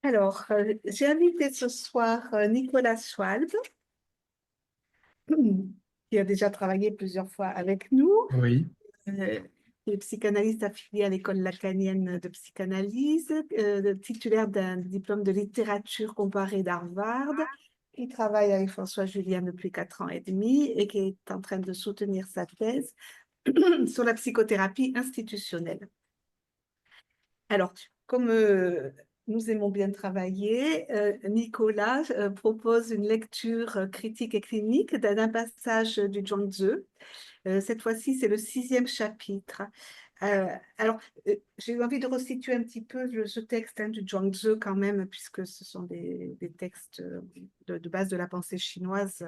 Alors, j'ai invité ce soir Nicolas Schwalb, qui a déjà travaillé plusieurs fois avec nous, Oui, qui est psychanalyste affilié à l'école lacanienne de psychanalyse, titulaire d'un diplôme de littérature comparée d'Harvard, qui travaille avec François Julien depuis 4 ans et demi et qui est en train de soutenir sa thèse sur la psychothérapie institutionnelle. Alors, comme nous aimons bien travailler, Nicolas propose une lecture critique et clinique d'un passage du Zhuangzi. Cette fois-ci, c'est le 6e chapitre. Alors, j'ai envie de resituer un petit peu ce texte du Zhuangzi quand même, puisque ce sont des textes de base de la pensée chinoise.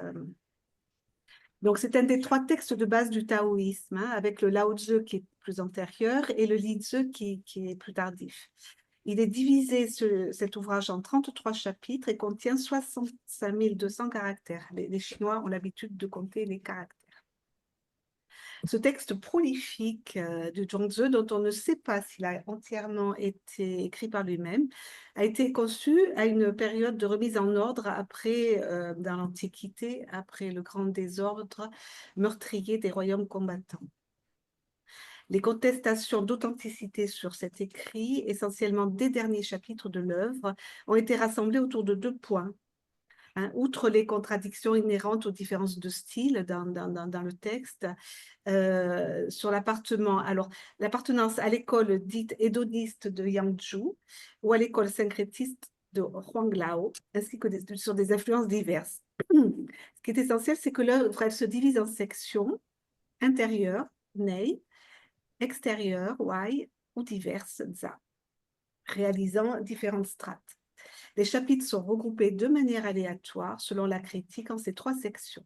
Donc, c'est un des 3 textes de base du taoïsme, hein, avec le Lao Tzu qui est plus antérieur et le Li Tzu qui est plus tardif. Il est divisé, cet ouvrage, en 33 chapitres et contient 65 200 caractères. Les Chinois ont l'habitude de compter les caractères. Ce texte prolifique du Zhuangzi, dont on ne sait pas s'il a entièrement été écrit par lui-même, a été conçu à une période de remise en ordre dans l'Antiquité, après le grand désordre meurtrier des royaumes combattants. Les contestations d'authenticité sur cet écrit, essentiellement des derniers chapitres de l'œuvre, ont été rassemblées autour de 2 points. Hein, outre les contradictions inhérentes aux différences de style dans le texte, sur l'appartenance à l'école dite hédoniste de Yangzhou ou à l'école syncrétiste de Huanglao, ainsi que sur des influences diverses. Ce qui est essentiel, c'est que l'œuvre, elle se divise en sections intérieures, Nei, extérieures, Wai, ou diverses, Za, réalisant différentes strates. Les chapitres sont regroupés de manière aléatoire selon la critique en ces 3 sections.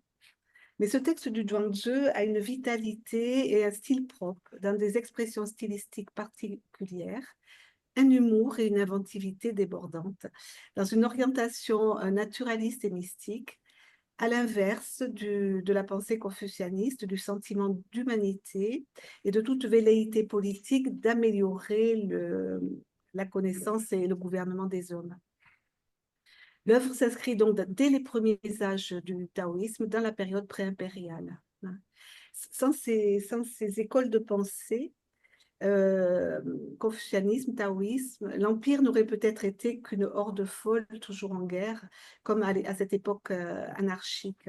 Mais ce texte du Zhuangzi a une vitalité et un style propre, dans des expressions stylistiques particulières, un humour et une inventivité débordantes, dans une orientation naturaliste et mystique, à l'inverse de la pensée confucianiste, du sentiment d'humanité et de toute velléité politique d'améliorer la connaissance et le gouvernement des hommes. L'œuvre s'inscrit donc dès les premiers âges du taoïsme dans la période pré-impériale. Sans ces écoles de pensée, confucianisme, taoïsme, l'Empire n'aurait peut-être été qu'une horde folle, toujours en guerre, comme à cette époque anarchique.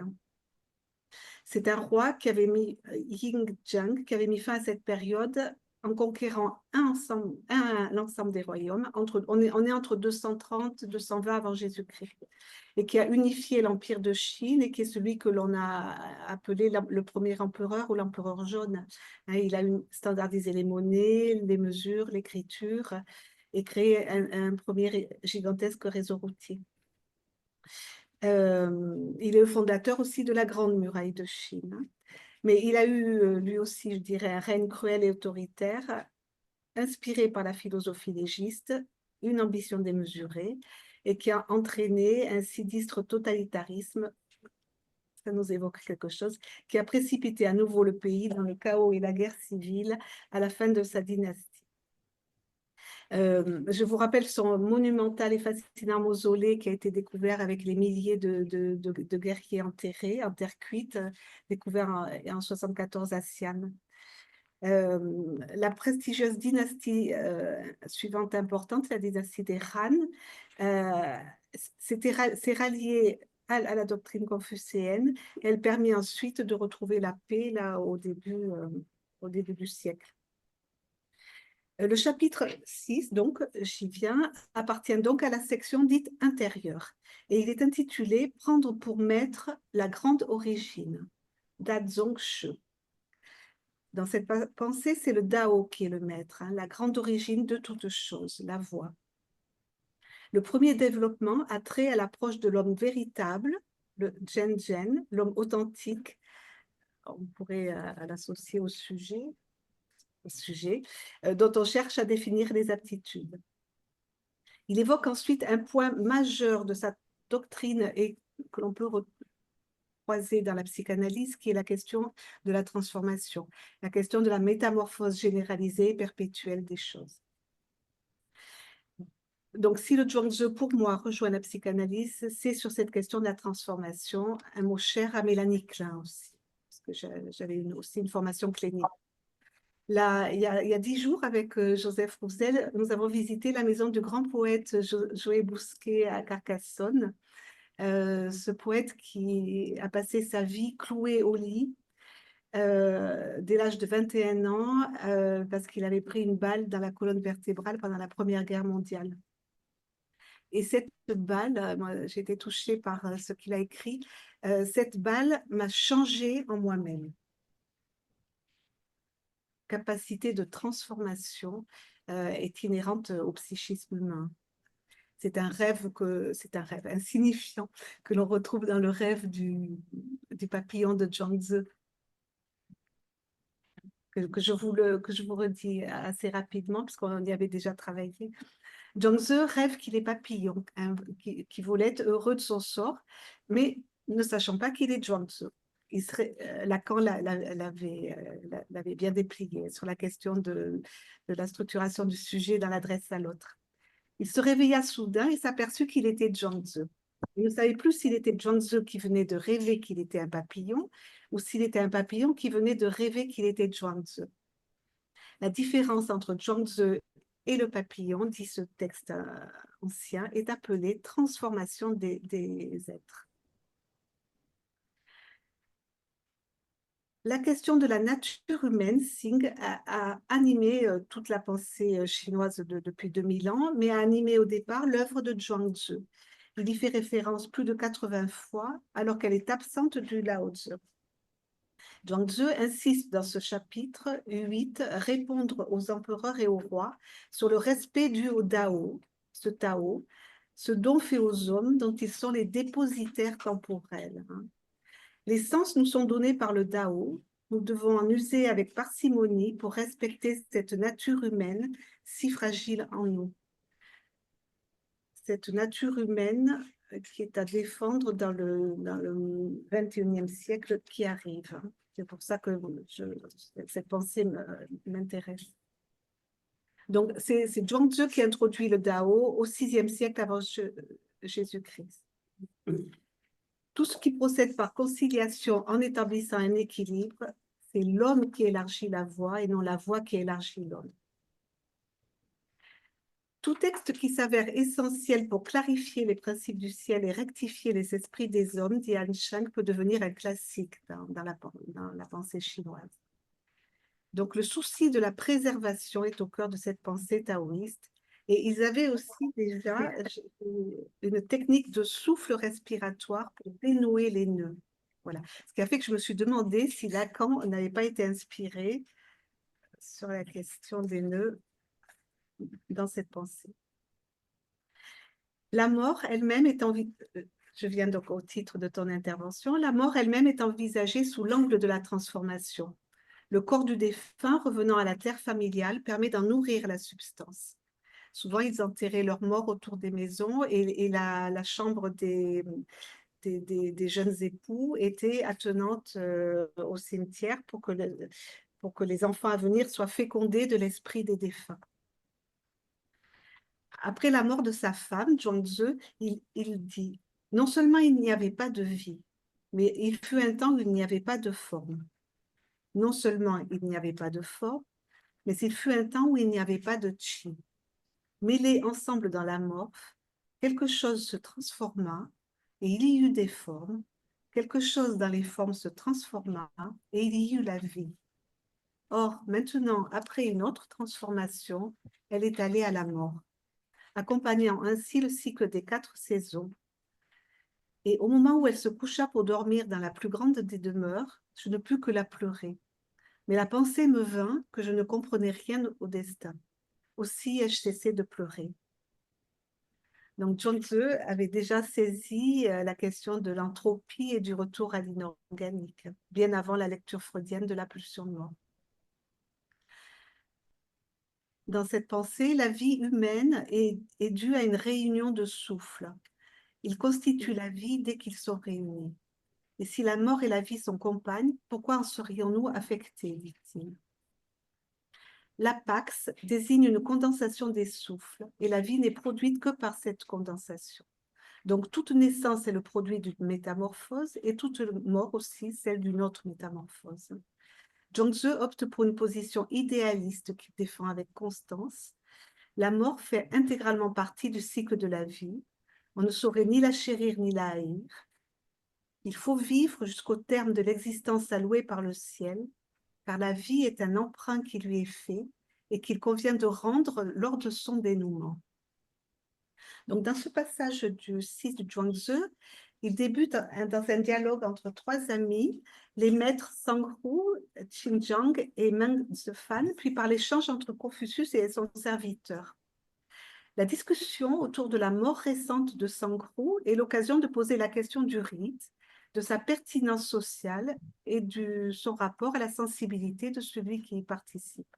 C'est un roi qui avait Ying Zheng, qui avait mis fin à cette période en conquérant l'ensemble des royaumes. On est entre 230 et 220 avant Jésus-Christ, et qui a unifié l'Empire de Chine et qui est celui que l'on a appelé le premier empereur ou l'empereur jaune. Il a standardisé les monnaies, les mesures, l'écriture et créé un premier gigantesque réseau routier. Il est le fondateur aussi de la Grande Muraille de Chine. Mais il a eu, lui aussi, je dirais, un règne cruel et autoritaire, inspiré par la philosophie légiste, une ambition démesurée, et qui a entraîné un sinistre totalitarisme, ça nous évoque quelque chose, qui a précipité à nouveau le pays dans le chaos et la guerre civile à la fin de sa dynastie. Je vous rappelle son monumental et fascinant mausolée qui a été découvert avec les milliers de guerriers enterrés en terre cuite, découvert en 1974 à Xi'an. La prestigieuse dynastie suivante importante, la dynastie des Han, s'est ralliée à la doctrine confucéenne et elle permet ensuite de retrouver la paix là, au début du siècle. Le chapitre 6, donc, j'y viens, appartient donc à la section dite intérieure et il est intitulé « Prendre pour maître la grande origine » d'Azong Shi. Dans cette pensée, c'est le Dao qui est le maître, hein, la grande origine de toute chose, la voie. Le premier développement a trait à l'approche de l'homme véritable, le Zhen-Zhen, l'homme authentique. On pourrait l'associer au sujet dont on cherche à définir les aptitudes. Il évoque ensuite un point majeur de sa doctrine et que l'on peut croiser dans la psychanalyse, qui est la question de la transformation, la question de la métamorphose généralisée et perpétuelle des choses. Donc, si le Zhuangzi, pour moi, rejoint la psychanalyse, c'est sur cette question de la transformation, un mot cher à Mélanie Klein aussi, parce que j'avais aussi une formation clinique. Là, il y a 10 jours, avec Joseph Roussel, nous avons visité la maison du grand poète Joé Bousquet à Carcassonne. Ce poète qui a passé sa vie cloué au lit dès l'âge de 21 ans parce qu'il avait pris une balle dans la colonne vertébrale pendant la Première Guerre mondiale. Et cette balle, moi, j'ai été touchée par ce qu'il a écrit, cette balle m'a changée en moi-même. Capacité de transformation est inhérente au psychisme humain. C'est un rêve insignifiant que l'on retrouve dans le rêve du papillon de Zhuangzi, que je vous redis assez rapidement, parce qu'on y avait déjà travaillé. Zhuangzi rêve qu'il est papillon, hein, qui voulait être heureux de son sort, mais ne sachant pas qu'il est Zhuangzi. Lacan l'avait bien déplié sur la question de la structuration du sujet dans l'adresse à l'autre. Il se réveilla soudain et s'aperçut qu'il était Zhuangzi. Il ne savait plus s'il était Zhuangzi qui venait de rêver qu'il était un papillon ou s'il était un papillon qui venait de rêver qu'il était Zhuangzi. La différence entre Zhuangzi et le papillon, dit ce texte ancien, est appelée transformation des êtres. La question de la nature humaine, Singh, a animé toute la pensée chinoise depuis 2000 ans, mais a animé au départ l'œuvre de Zhuangzi. Il y fait référence plus de 80 fois, alors qu'elle est absente du Lao Tzu. Zhuangzi insiste dans ce chapitre 8, répondre aux empereurs et aux rois sur le respect dû au Dao, ce Tao, ce don fait aux hommes dont ils sont les dépositaires temporels. Les sens nous sont donnés par le Dao. Nous devons en user avec parcimonie pour respecter cette nature humaine si fragile en nous. Cette nature humaine qui est à défendre dans le 21e siècle qui arrive. C'est pour ça que cette pensée m'intéresse. Donc, c'est Zhuangzi qui introduit le Dao au 6e siècle avant Jésus-Christ. Tout ce qui procède par conciliation en établissant un équilibre, c'est l'homme qui élargit la voie et non la voie qui élargit l'homme. Tout texte qui s'avère essentiel pour clarifier les principes du ciel et rectifier les esprits des hommes, dit Han Shang, peut devenir un classique dans la pensée chinoise. Donc le souci de la préservation est au cœur de cette pensée taoïste. Et ils avaient aussi déjà une technique de souffle respiratoire pour dénouer les nœuds. Voilà. Ce qui a fait que je me suis demandé si Lacan n'avait pas été inspiré sur la question des nœuds dans cette pensée. La mort elle-même est je viens donc au titre de ton intervention, la mort elle-même est envisagée sous l'angle de la transformation. Le corps du défunt revenant à la terre familiale permet d'en nourrir la substance. Souvent, ils enterraient leurs morts autour des maisons et la chambre des jeunes époux était attenante au cimetière pour que les enfants à venir soient fécondés de l'esprit des défunts. Après la mort de sa femme, Zhuangzi, il dit « Non seulement il n'y avait pas de vie, mais il fut un temps où il n'y avait pas de forme. Non seulement il n'y avait pas de forme, mais il fut un temps où il n'y avait pas de chi. Mêlés ensemble dans la morphe, quelque chose se transforma et il y eut des formes. Quelque chose dans les formes se transforma et il y eut la vie. Or, maintenant, après une autre transformation, elle est allée à la mort, accompagnant ainsi le cycle des 4 saisons. Et au moment où elle se coucha pour dormir dans la plus grande des demeures, je ne pus que la pleurer. Mais la pensée me vint que je ne comprenais rien au destin. Aussi ai-je cessé de pleurer. Donc, Zhuangzi avait déjà saisi la question de l'entropie et du retour à l'inorganique, bien avant la lecture freudienne de la pulsion de mort. Dans cette pensée, la vie humaine est due à une réunion de souffles. Ils constituent la vie dès qu'ils sont réunis. Et si la mort et la vie sont compagnes, pourquoi en serions-nous affectés, dit-il. L'apax désigne une condensation des souffles et la vie n'est produite que par cette condensation. Donc, toute naissance est le produit d'une métamorphose et toute mort aussi, celle d'une autre métamorphose. Zhuangzi opte pour une position idéaliste qu'il défend avec constance. La mort fait intégralement partie du cycle de la vie. On ne saurait ni la chérir ni la haïr. Il faut vivre jusqu'au terme de l'existence allouée par le ciel, car la vie est un emprunt qui lui est fait et qu'il convient de rendre lors de son dénouement. Donc, dans ce passage du 6 de Zhuangzi, il débute dans un dialogue entre trois amis, les maîtres Sanghu, Xinjiang et Meng Zefan, puis par l'échange entre Confucius et son serviteur. La discussion autour de la mort récente de Sanghu est l'occasion de poser la question du rite, de sa pertinence sociale et de son rapport à la sensibilité de celui qui y participe.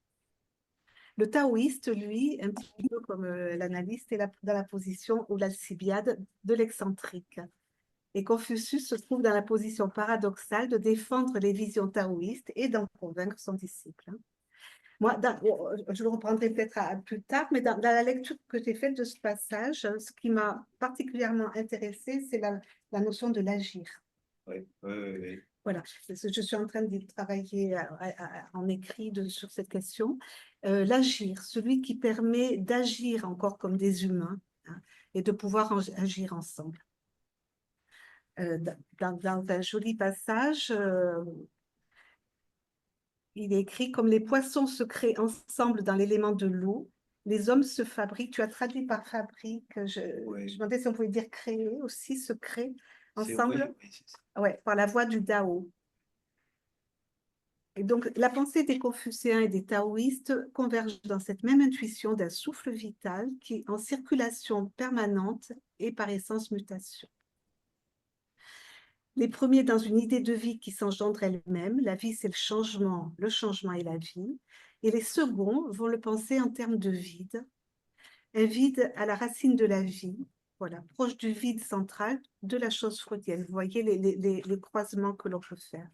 Le taoïste, lui, un petit peu comme l'analyste, est dans la position ou l'alcibiade de l'excentrique. Et Confucius se trouve dans la position paradoxale de défendre les visions taoïstes et d'en convaincre son disciple. Moi, je le reprendrai peut-être plus tard, mais dans la lecture que j'ai faite de ce passage, ce qui m'a particulièrement intéressée, c'est la notion de l'agir. Oui. Voilà, je suis en train d'y travailler en écrit sur cette question. L'agir, celui qui permet d'agir encore comme des humains, hein, et de pouvoir agir ensemble. Dans un joli passage, il est écrit « Comme les poissons se créent ensemble dans l'élément de l'eau, les hommes se fabriquent ». Tu as traduit par fabrique. Je me demandais si on pouvait dire créer aussi, se créer ensemble. Ouais, par la voie du Dao. Et donc, la pensée des Confucéens et des taoïstes converge dans cette même intuition d'un souffle vital qui est en circulation permanente et par essence mutation. Les premiers dans une idée de vie qui s'engendre elle-même, la vie c'est le changement et la vie, et les seconds vont le penser en termes de vide, un vide à la racine de la vie, voilà, proche du vide central de la chose freudienne. Vous voyez les croisements que l'on peut faire.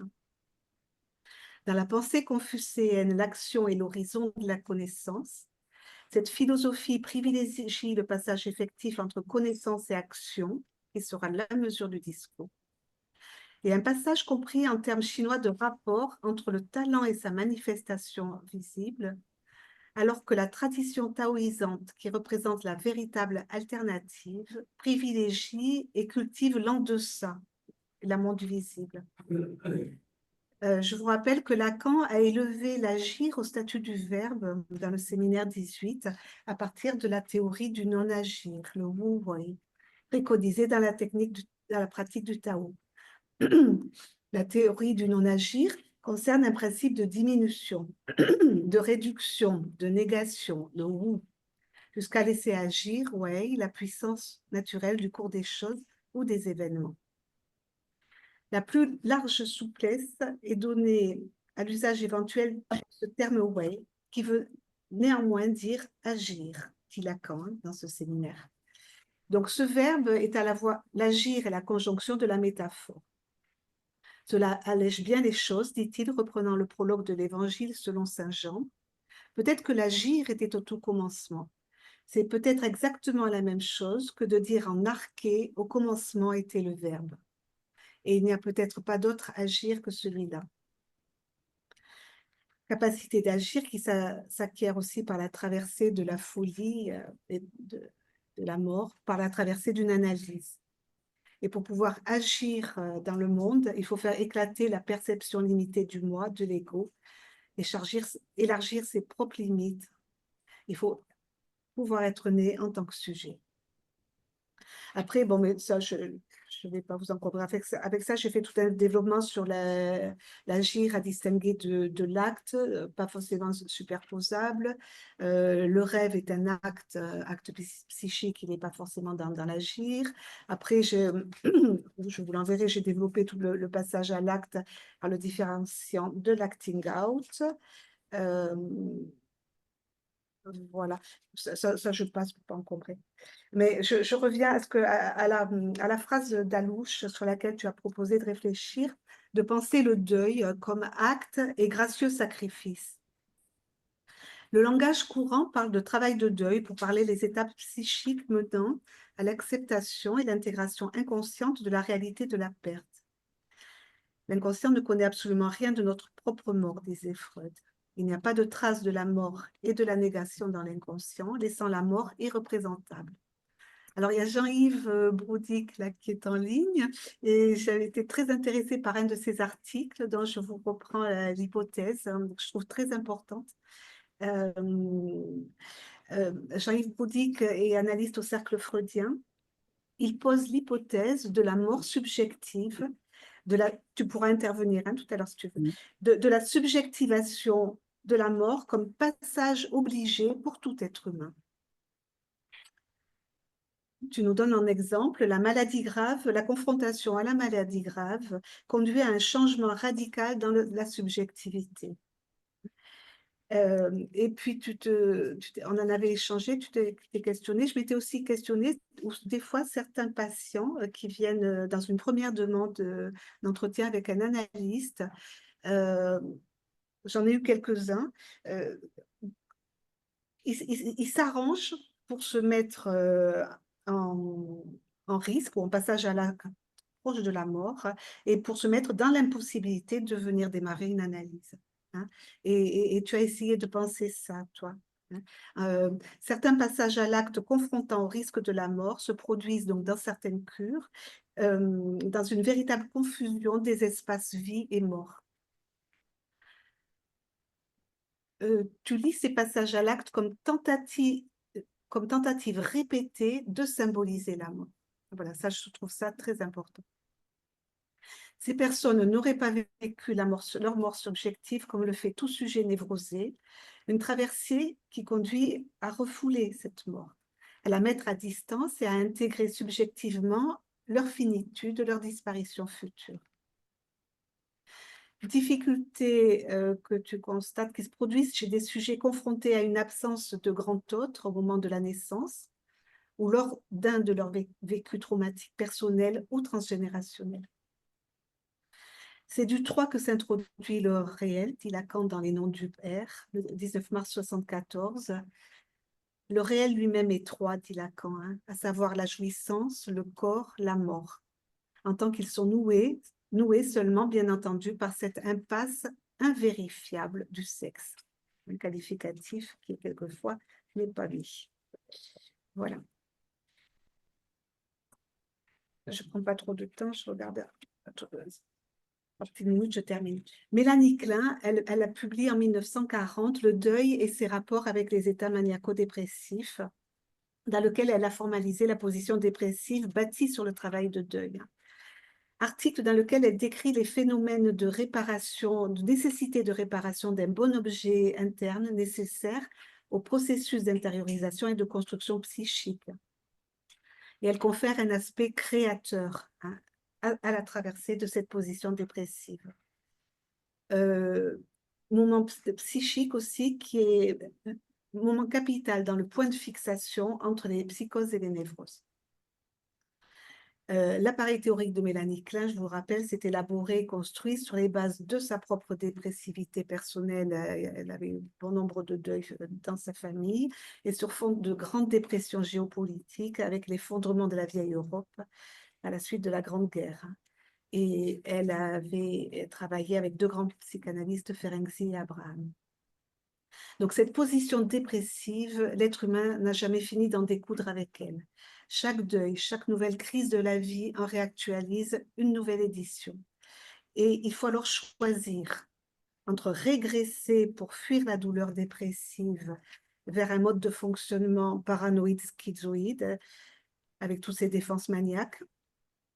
Dans la pensée confucéenne, l'action est l'horizon de la connaissance. Cette philosophie privilégie le passage effectif entre connaissance et action, qui sera la mesure du discours. Et un passage compris en termes chinois de rapport entre le talent et sa manifestation visible, alors que la tradition taoïsante, qui représente la véritable alternative, privilégie et cultive l'en-deçà, la monde visible. Je vous rappelle que Lacan a élevé l'agir au statut du verbe dans le séminaire 18 à partir de la théorie du non-agir, le Wu Wei, préconisée dans la pratique du Tao. La théorie du non-agir concerne un principe de diminution, de réduction, de négation, le Wu, jusqu'à laisser agir, Wei, la puissance naturelle du cours des choses ou des événements. La plus large souplesse est donnée à l'usage éventuel de ce terme « way » qui veut néanmoins dire « agir », dit Lacan dans ce séminaire. Donc ce verbe est à la fois l'agir et la conjonction de la métaphore. Cela allège bien les choses, dit-il, reprenant le prologue de l'Évangile selon saint Jean. Peut-être que l'agir était au tout commencement. C'est peut-être exactement la même chose que de dire en arché, au commencement était le verbe. Et il n'y a peut-être pas d'autre agir que celui-là. Capacité d'agir qui s'acquiert aussi par la traversée de la folie et de la mort, par la traversée d'une analyse. Et pour pouvoir agir dans le monde, il faut faire éclater la perception limitée du moi, de l'ego, et élargir ses propres limites. Il faut pouvoir être né en tant que sujet. Après, bon, mais ça, je ne vais pas vous encombrer avec ça. J'ai fait tout un développement sur l'agir à distinguer de l'acte, pas forcément superposable. Le rêve est un acte psychique, il n'est pas forcément dans l'agir. Après, je vous l'enverrai, j'ai développé tout le passage à l'acte en le différenciant de l'acting out. Voilà, ça je passe pour pas encombrer. Mais je reviens à la phrase d'Alouche sur laquelle tu as proposé de réfléchir, de penser le deuil comme acte et gracieux sacrifice. Le langage courant parle de travail de deuil pour parler des étapes psychiques menant à l'acceptation et l'intégration inconsciente de la réalité de la perte. L'inconscient ne connaît absolument rien de notre propre mort, disait Freud. Il n'y a pas de trace de la mort et de la négation dans l'inconscient, laissant la mort irreprésentable. Alors, il y a Jean-Yves Broudic là, qui est en ligne et j'avais été très intéressée par un de ses articles dont je vous reprends l'hypothèse, que je trouve très importante. Jean-Yves Broudic est analyste au cercle freudien. Il pose l'hypothèse de la mort subjective, tu pourras intervenir tout à l'heure si tu veux, de la subjectivation de la mort comme passage obligé pour tout être humain. Tu nous donnes en exemple la maladie grave, la confrontation à la maladie grave conduit à un changement radical dans la subjectivité. Et puis, on en avait échangé, tu t'es questionné. Je m'étais aussi questionnée, des fois, certains patients qui viennent dans une première demande d'entretien avec un analyste, j'en ai eu quelques-uns, ils s'arrangent pour se mettre en risque ou en passage à l'acte proche de la mort et pour se mettre dans l'impossibilité de venir démarrer une analyse. Et tu as essayé de penser ça, toi. Certains passages à l'acte confrontant au risque de la mort se produisent donc dans certaines cures, dans une véritable confusion des espaces vie et mort. Tu lis ces passages à l'acte comme tentative répétée de symboliser la mort. Voilà, ça, je trouve ça très important. Ces personnes n'auraient pas vécu leur mort subjective comme le fait tout sujet névrosé, une traversée qui conduit à refouler cette mort, à la mettre à distance et à intégrer subjectivement leur finitude, leur disparition future. Difficultés que tu constates qui se produisent chez des sujets confrontés à une absence de grand autre au moment de la naissance ou lors d'un de leurs vécus traumatiques personnels ou transgénérationnels. C'est du 3 que s'introduit le réel, dit Lacan dans Les Noms du Père, le 19 mars 1974. Le réel lui-même est 3, dit Lacan, à savoir la jouissance, le corps, la mort, en tant qu'ils sont noués seulement, bien entendu, par cette impasse invérifiable du sexe. Un qualificatif qui, quelquefois, n'est pas lui. Voilà. Je ne prends pas trop de temps, je regarde. En petites minutes, je termine. Mélanie Klein, elle a publié en 1940 Le deuil et ses rapports avec les états maniaco-dépressifs, dans lequel elle a formalisé la position dépressive bâtie sur le travail de deuil. Article dans lequel elle décrit les phénomènes de réparation, de nécessité de réparation d'un bon objet interne nécessaire au processus d'intériorisation et de construction psychique. Et elle confère un aspect créateur à la traversée de cette position dépressive. Moment psychique aussi qui est moment capital dans le point de fixation entre les psychoses et les névroses. L'appareil théorique de Mélanie Klein, je vous rappelle, s'est élaboré et construit sur les bases de sa propre dépressivité personnelle. Elle avait eu bon nombre de deuils dans sa famille et sur fond de grandes dépressions géopolitiques avec l'effondrement de la vieille Europe à la suite de la Grande Guerre. Et elle avait travaillé avec deux grands psychanalystes, Ferenczi et Abraham. Donc cette position dépressive, l'être humain n'a jamais fini d'en découdre avec elle. Chaque deuil, chaque nouvelle crise de la vie en réactualise une nouvelle édition. Et il faut alors choisir entre régresser pour fuir la douleur dépressive vers un mode de fonctionnement paranoïde schizoïde avec toutes ses défenses maniaques.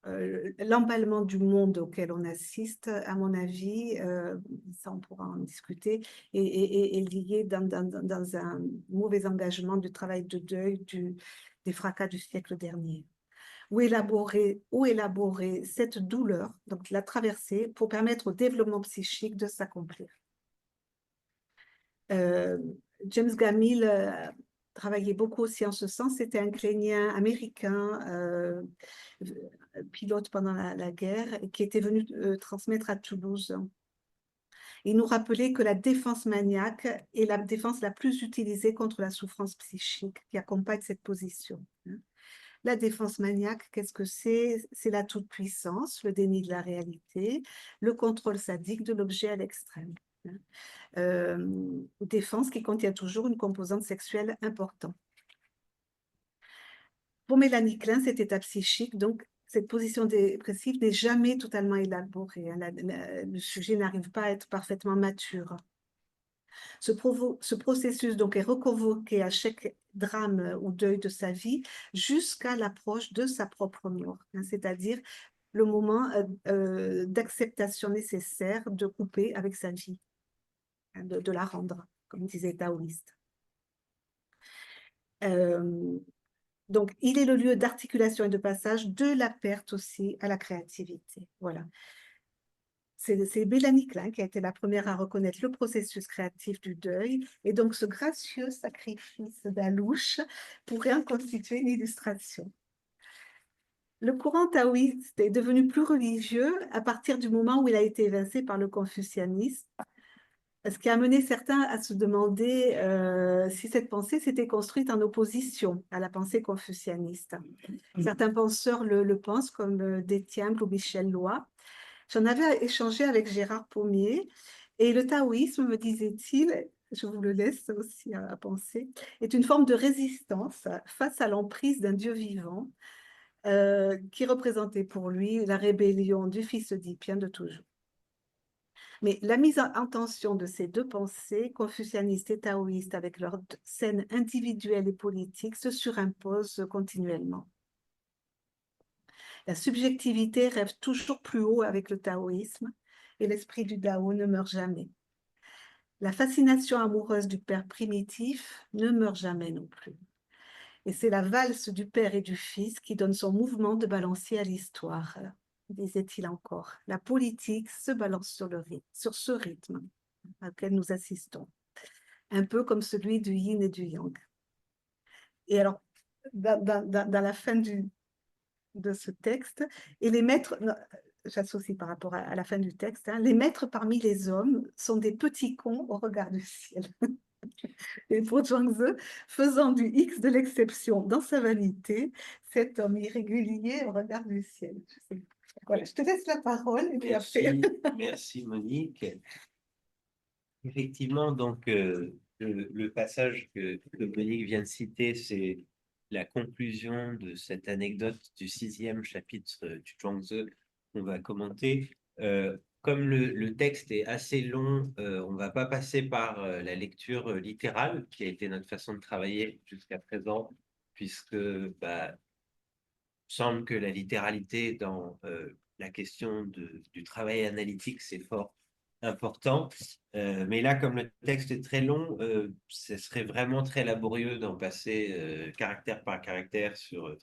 L'emballement du monde auquel on assiste, à mon avis, ça on pourra en discuter, est lié dans un mauvais engagement du travail de deuil des fracas du siècle dernier. Où élaborer cette douleur, donc la traverser, pour permettre au développement psychique de s'accomplir. James Gamil travaillait beaucoup aussi en ce sens. C'était un Kénien américain, pilote pendant la guerre, qui était venu transmettre à Toulouse. Il nous rappelait que la défense maniaque est la défense la plus utilisée contre la souffrance psychique qui accompagne cette position. La défense maniaque, qu'est-ce que c'est? C'est la toute-puissance, le déni de la réalité, le contrôle sadique de l'objet à l'extrême. Défense qui contient toujours une composante sexuelle importante. Pour Mélanie Klein, cet état psychique, donc, cette position dépressive n'est jamais totalement élaborée. Le sujet n'arrive pas à être parfaitement mature. Ce processus donc est reconvoqué à chaque drame ou deuil de sa vie jusqu'à l'approche de sa propre mort, c'est-à-dire le moment d'acceptation nécessaire de couper avec sa vie, de la rendre, comme disait Taoïste. Donc, il est le lieu d'articulation et de passage de la perte aussi à la créativité. Voilà. C'est Mélanie Klein qui a été la première à reconnaître le processus créatif du deuil, et donc ce gracieux sacrifice d'Alouche pourrait en constituer une illustration. Le courant taoïste est devenu plus religieux à partir du moment où il a été évincé par le confucianisme, ce qui a amené certains à se demander si cette pensée s'était construite en opposition à la pensée confucianiste. Certains penseurs le pensent, comme Détiample ou Michel Loy. J'en avais échangé avec Gérard Pommier, et le taoïsme, me disait-il, je vous le laisse aussi à penser, est une forme de résistance face à l'emprise d'un Dieu vivant qui représentait pour lui la rébellion du fils oedipien de toujours. Mais la mise en tension de ces deux pensées, confucianistes et taoïstes, avec leurs scènes individuelles et politiques, se surimpose continuellement. La subjectivité rêve toujours plus haut avec le taoïsme, et l'esprit du Dao ne meurt jamais. La fascination amoureuse du père primitif ne meurt jamais non plus. Et c'est la valse du père et du fils qui donne son mouvement de balancier à l'histoire, disait-il encore. La politique se balance sur ce rythme auquel nous assistons, un peu comme celui du yin et du yang. Et alors, dans la fin de ce texte, et les maîtres, j'associe par rapport à la fin du texte, les maîtres parmi les hommes sont des petits cons au regard du ciel. Et pour Zhuangzi, faisant du X de l'exception dans sa vanité, cet homme irrégulier au regard du ciel. Voilà, je te laisse la parole. Et puis après... Merci Monique. Effectivement, donc le passage que Monique vient de citer, c'est la conclusion de cette anecdote du 6e chapitre du Zhuangzi qu'on va commenter. Comme le texte est assez long, on ne va pas passer par la lecture littérale, qui a été notre façon de travailler jusqu'à présent, puisque semble que la littéralité dans la question du travail analytique, c'est fort important. Mais là, comme le texte est très long, ce serait vraiment très laborieux d'en passer caractère par caractère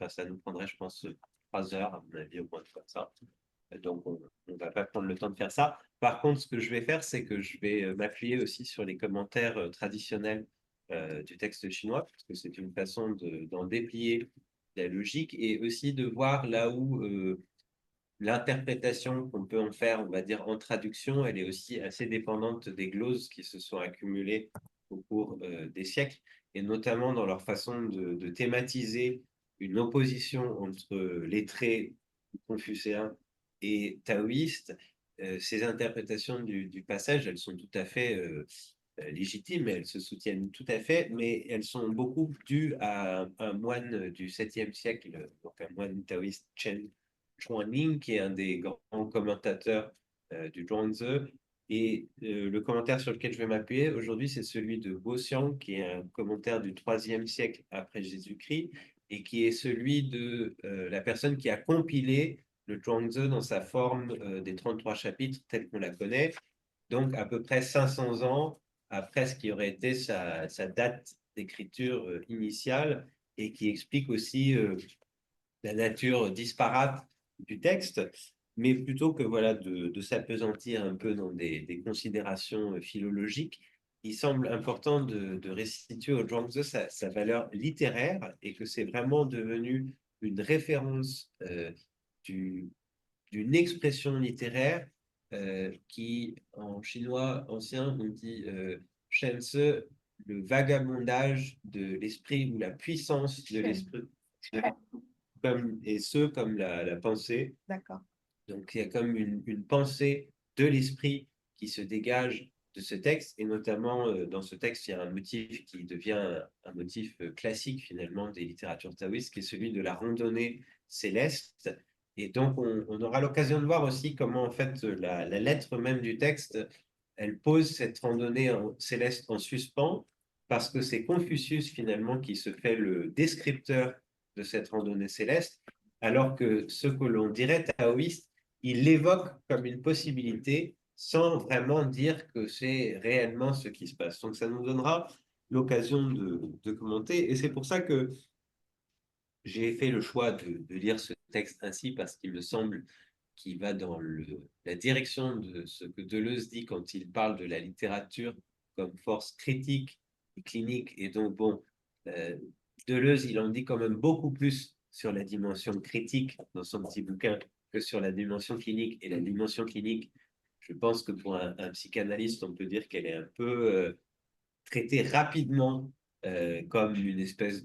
ça nous prendrait, je pense, 3 heures, à mon avis, au moins de faire ça. Donc, on ne va pas prendre le temps de faire ça. Par contre, ce que je vais faire, c'est que je vais m'appuyer aussi sur les commentaires traditionnels du texte chinois, parce que c'est une façon d'en déplier la logique et aussi de voir là où l'interprétation qu'on peut en faire, on va dire, en traduction, elle est aussi assez dépendante des glosses qui se sont accumulées au cours des siècles, et notamment dans leur façon de thématiser une opposition entre lettrés confucéens et taoïstes. Ces interprétations du passage, elles sont tout à fait légitimes, elles se soutiennent tout à fait, mais elles sont beaucoup dues à un moine du 7e siècle, donc un moine taoïste, Chen Chuanling, qui est un des grands commentateurs du Zhuangzi. Et le commentaire sur lequel je vais m'appuyer aujourd'hui, c'est celui de Bo Xiang, qui est un commentaire du 3e siècle après Jésus-Christ, et qui est celui de la personne qui a compilé le Zhuangzi dans sa forme des 33 chapitres telle qu'on la connaît, donc à peu près 500 ans après ce qui aurait été sa date d'écriture initiale, et qui explique aussi la nature disparate du texte, mais plutôt que voilà, de s'appesantir un peu dans des considérations philologiques, il semble important de restituer au Zhuangzi sa valeur littéraire, et que c'est vraiment devenu une référence d'une expression littéraire qui, en chinois ancien, on dit Shen Se, le vagabondage de l'esprit ou la puissance de l'esprit, et ce, comme la pensée. D'accord. Donc, il y a comme une pensée de l'esprit qui se dégage de ce texte, et notamment dans ce texte, il y a un motif qui devient un motif classique finalement des littératures taoïstes, qui est celui de la randonnée céleste. Et donc, on aura l'occasion de voir aussi comment, en fait, la lettre même du texte, elle pose cette randonnée céleste en suspens, parce que c'est Confucius finalement qui se fait le descripteur de cette randonnée céleste, alors que ce que l'on dirait taoïste, il l'évoque comme une possibilité sans vraiment dire que c'est réellement ce qui se passe. Donc ça nous donnera l'occasion de commenter, et c'est pour ça que j'ai fait le choix de lire ce texte ainsi, parce qu'il me semble qu'il va dans la direction de ce que Deleuze dit quand il parle de la littérature comme force critique et clinique. Et donc, bon, euh, Deleuze, il en dit quand même beaucoup plus sur la dimension critique dans son petit bouquin que sur la dimension clinique. Et la dimension clinique, je pense que pour un psychanalyste, on peut dire qu'elle est un peu traitée rapidement comme une espèce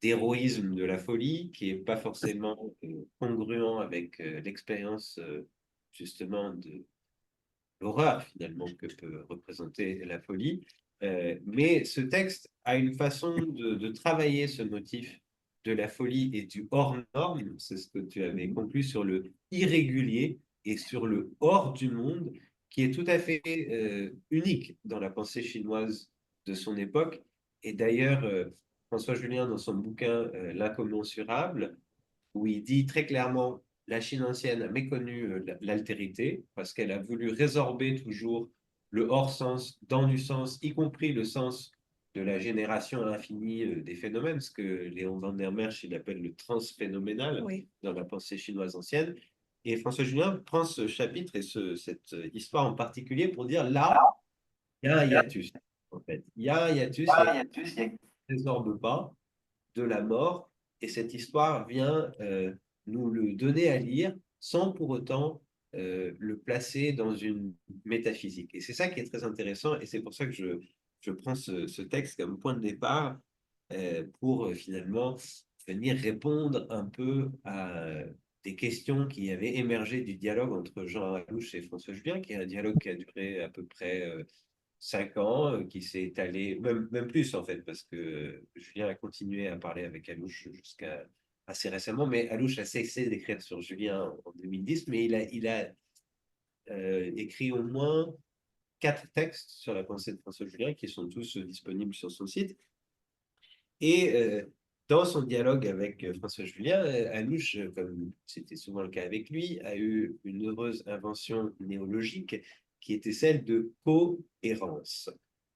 d'héroïsme de la folie qui n'est pas forcément congruent avec l'expérience justement de l'horreur finalement que peut représenter la folie. Mais ce texte a une façon de travailler ce motif de la folie et du hors-norme, c'est ce que tu avais conclu sur le irrégulier et sur le hors du monde, qui est tout à fait unique dans la pensée chinoise de son époque. Et d'ailleurs, François Julien, dans son bouquin L'incommensurable, où il dit très clairement la Chine ancienne a méconnu l'altérité parce qu'elle a voulu résorber toujours le hors-sens dans du sens, y compris le sens de la génération infinie des phénomènes, ce que Léon van der Merch il appelle le transphénoménal dans la pensée chinoise ancienne. Et François Julien prend ce chapitre et cette histoire en particulier pour dire là, il y a un hiatus. En fait, il y a un hiatus, il ne résorbe pas de la mort, et cette histoire vient nous le donner à lire sans pour autant le placer dans une métaphysique. Et c'est ça qui est très intéressant, et c'est pour ça que je prends ce texte comme point de départ pour finalement venir répondre un peu à des questions qui avaient émergé du dialogue entre Jean Alouche et François Julien, qui est un dialogue qui a duré à peu près 5 ans, qui s'est étalé, même plus en fait, parce que Julien a continué à parler avec Alouche jusqu'à assez récemment, mais Alouche a cessé d'écrire sur Julien en 2010, mais il a écrit au moins 4 textes sur la pensée de François Julien, qui sont tous disponibles sur son site. Et dans son dialogue avec François Julien, Alouche, comme c'était souvent le cas avec lui, a eu une heureuse invention néologique qui était celle de cohérence.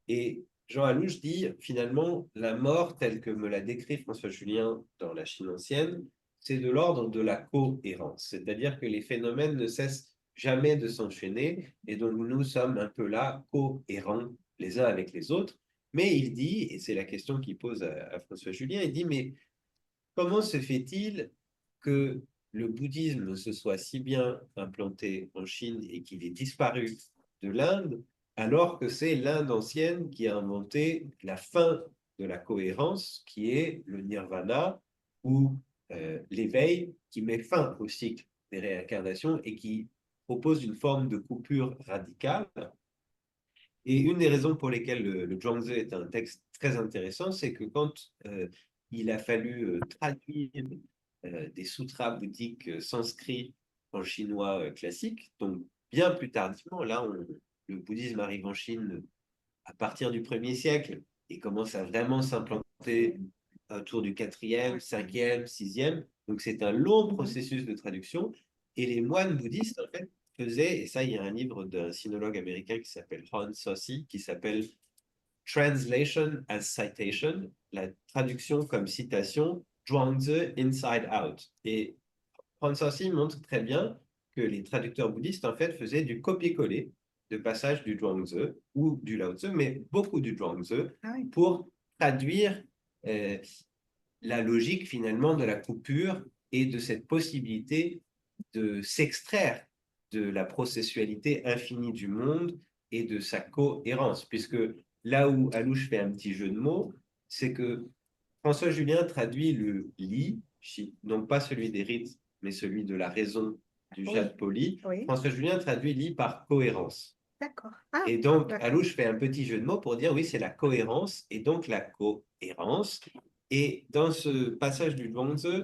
Et Jean Alouche dit, finalement, la mort telle que me l'a décrit François Julien dans la Chine ancienne, c'est de l'ordre de la cohérence. C'est-à-dire que les phénomènes ne cessent jamais de s'enchaîner, et donc nous sommes un peu là, cohérents les uns avec les autres. Mais il dit, et c'est la question qu'il pose à François Julien, il dit, mais comment se fait-il que le bouddhisme se soit si bien implanté en Chine et qu'il ait disparu de l'Inde, alors que c'est l'Inde ancienne qui a inventé la fin de la cohérence, qui est le nirvana, ou l'éveil, qui met fin au cycle des réincarnations et qui propose une forme de coupure radicale. Et une des raisons pour lesquelles le Zhuangzi est un texte très intéressant, c'est que quand il a fallu traduire des sutras bouddhiques sanscrits en chinois classique, donc bien plus tardivement, là, le bouddhisme arrive en Chine à partir du 1er siècle et commence à vraiment s'implanter autour du 4e, 5e, 6e. Donc c'est un long processus de traduction. Et les moines bouddhistes, en fait, faisaient, et ça, il y a un livre d'un sinologue américain qui s'appelle Hans Sossi, qui s'appelle Translation as Citation, la traduction comme citation, Zhuangzi Inside Out. Et Hans Sossi montre très bien que les traducteurs bouddhistes, en fait, faisaient du copier-coller de passages du Zhuangzi ou du Lao Tzu, mais beaucoup du Zhuangzi, pour traduire la logique finalement de la coupure et de cette possibilité de s'extraire de la processualité infinie du monde et de sa cohérence. Puisque là où Alouche fait un petit jeu de mots, c'est que François Julien traduit le li, donc pas celui des rites, mais celui de la raison du Oui. jade poli. Oui. François Julien traduit li par cohérence. D'accord. Ah, Et donc, d'accord. Alouche fait un petit jeu de mots pour dire oui, c'est la cohérence et donc la cohérence. Et dans ce passage du Zhuangzi,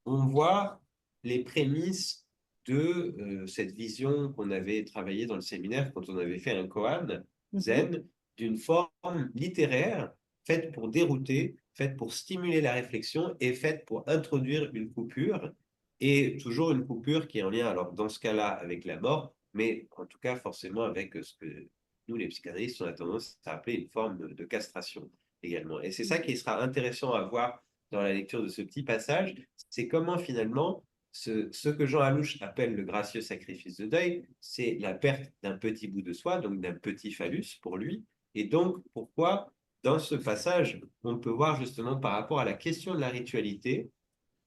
on voit les prémices de cette vision qu'on avait travaillée dans le séminaire quand on avait fait un koan zen, d'une forme littéraire faite pour dérouter, faite pour stimuler la réflexion et faite pour introduire une coupure, et toujours une coupure qui est en lien, alors dans ce cas-là, avec la mort, mais en tout cas forcément avec ce que nous, les psychanalystes, on a tendance à appeler une forme de castration également. Et c'est ça qui sera intéressant à voir dans la lecture de ce petit passage, c'est comment finalement ce que Jean Alouche appelle le gracieux sacrifice de deuil, c'est la perte d'un petit bout de soi, donc d'un petit phallus pour lui. Et donc, pourquoi dans ce passage, on peut voir justement par rapport à la question de la ritualité,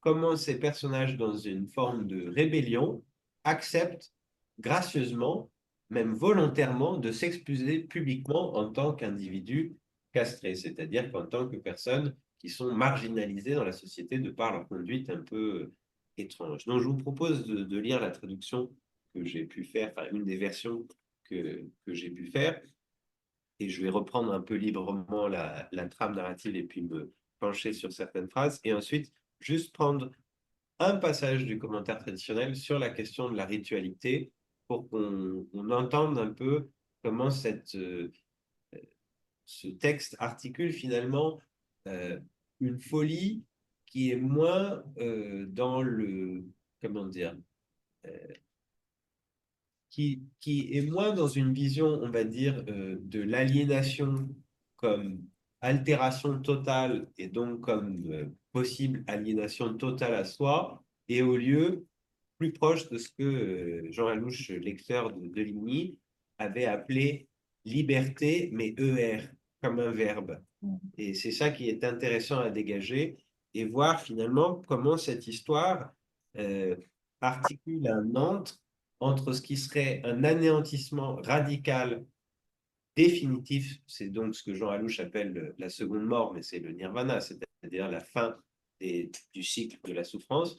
comment ces personnages, dans une forme de rébellion, acceptent gracieusement, même volontairement, de s'excuser publiquement en tant qu'individu castré, c'est-à-dire qu'en tant que personnes qui sont marginalisées dans la société de par leur conduite un peu étrange. Donc, je vous propose de lire la traduction que j'ai pu faire, enfin, une des versions que j'ai pu faire, et je vais reprendre un peu librement la trame narrative et puis me pencher sur certaines phrases, et ensuite juste prendre un passage du commentaire traditionnel sur la question de la ritualité pour qu'on entende un peu comment ce texte articule finalement euh, une folie qui est moins dans le, comment dire, qui est moins dans une vision, on va dire, de l'aliénation comme altération totale et donc comme possible aliénation totale à soi, et au lieu plus proche de ce que Jean Alouche, lecteur de Ligny, avait appelé liberté, mais ER, comme un verbe. Et c'est ça qui est intéressant à dégager et voir finalement comment cette histoire articule un entre ce qui serait un anéantissement radical définitif, c'est donc ce que Jean Alouche appelle la seconde mort, mais c'est le nirvana, c'est-à-dire la fin du cycle de la souffrance,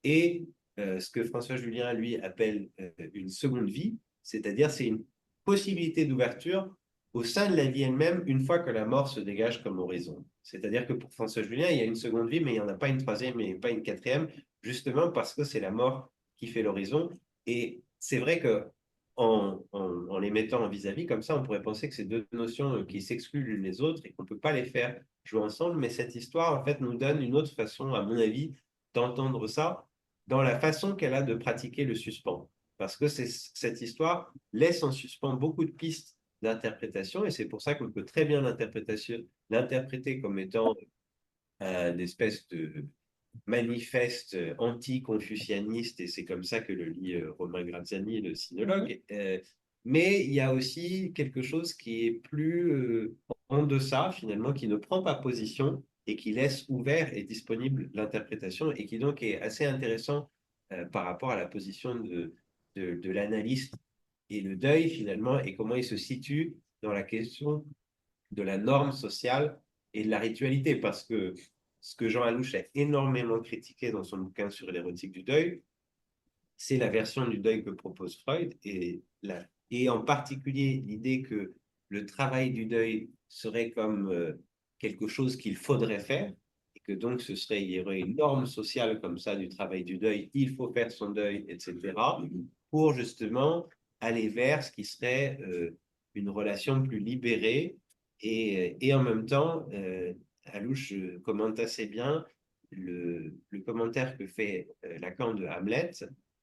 et ce que François Julien, lui, appelle une seconde vie, c'est-à-dire c'est une possibilité d'ouverture au sein de la vie elle-même une fois que la mort se dégage comme horizon. C'est-à-dire que pour François Julien, il y a une seconde vie, mais il n'y en a pas une troisième et pas une quatrième, justement parce que c'est la mort qui fait l'horizon. Et c'est vrai que en les mettant en vis-à-vis, comme ça, on pourrait penser que c'est deux notions qui s'excluent l'une les autres et qu'on ne peut pas les faire jouer ensemble. Mais cette histoire, en fait, nous donne une autre façon, à mon avis, d'entendre ça dans la façon qu'elle a de pratiquer le suspens. Parce que cette histoire laisse en suspens beaucoup de pistes d'interprétation et c'est pour ça qu'on peut très bien l'interpréter comme étant une espèce de manifeste anti-confucianiste, et c'est comme ça que le lit Romain Graziani, le sinologue. Mais il y a aussi quelque chose qui est plus en deçà, finalement, qui ne prend pas position et qui laisse ouvert et disponible l'interprétation, et qui donc est assez intéressant par rapport à la position de l'analyste et le deuil, finalement, et comment il se situe dans la question de la norme sociale et de la ritualité, parce que ce que Jean Alouche a énormément critiqué dans son bouquin sur l'érotique du deuil, c'est la version du deuil que propose Freud, et en particulier l'idée que le travail du deuil serait comme quelque chose qu'il faudrait faire, et que donc il y aurait une norme sociale comme ça du travail du deuil, il faut faire son deuil, etc., pour justement aller vers ce qui serait une relation plus libérée, et en même temps, Alouche commente assez bien le commentaire que fait Lacan de Hamlet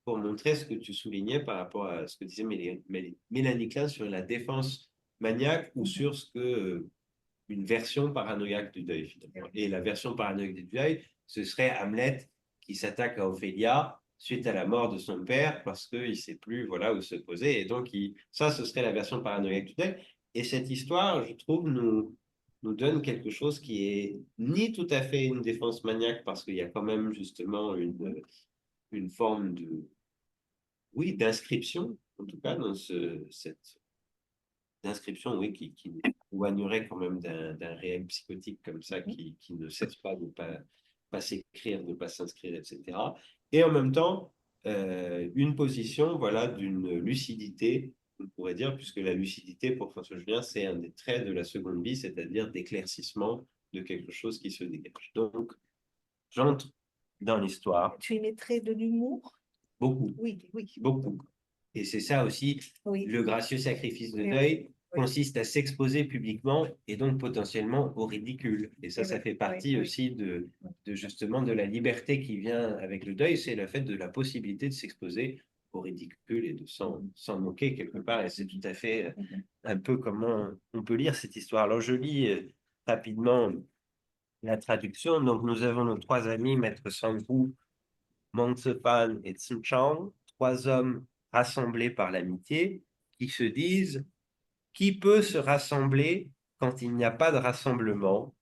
pour montrer ce que tu soulignais par rapport à ce que disait Mélanie Klein sur la défense maniaque ou sur ce que une version paranoïaque du deuil finalement. Et la version paranoïaque du deuil, ce serait Hamlet qui s'attaque à Ophélia suite à la mort de son père parce qu'il ne sait plus voilà, où se poser. Et donc, ça, ce serait la version paranoïaque du deuil. Et cette histoire, je trouve, nous donne quelque chose qui est ni tout à fait une défense maniaque parce qu'il y a quand même justement une forme oui, d'inscription, en tout cas, dans cette d'inscription, oui, qui nous éloignerait quand même d'un réel psychotique comme ça, qui ne cesse pas de pas s'écrire, de ne pas s'inscrire, etc. Et en même temps, une position, voilà, d'une lucidité, on pourrait dire, puisque la lucidité, pour François Julien, c'est un des traits de la seconde vie, c'est-à-dire d'éclaircissement de quelque chose qui se dégage. Donc, j'entre dans l'histoire. Tu y mettrais de l'humour? Beaucoup. Oui, oui. Beaucoup. Et c'est ça aussi, Oui. le gracieux sacrifice de Oui, deuil oui. consiste à s'exposer publiquement et donc potentiellement au ridicule. Et ça, Et ça oui, fait partie oui, aussi de justement de la liberté qui vient avec le deuil, c'est le fait de la possibilité de s'exposer au ridicule et de s'en moquer quelque part. Et c'est tout à fait un peu comment on peut lire cette histoire. Alors je lis rapidement la traduction. Donc nous avons nos trois amis, Maître Sangwu, Montsepan et Tsinchang, trois hommes rassemblés par l'amitié, qui se disent qui peut se rassembler quand il n'y a pas de rassemblement,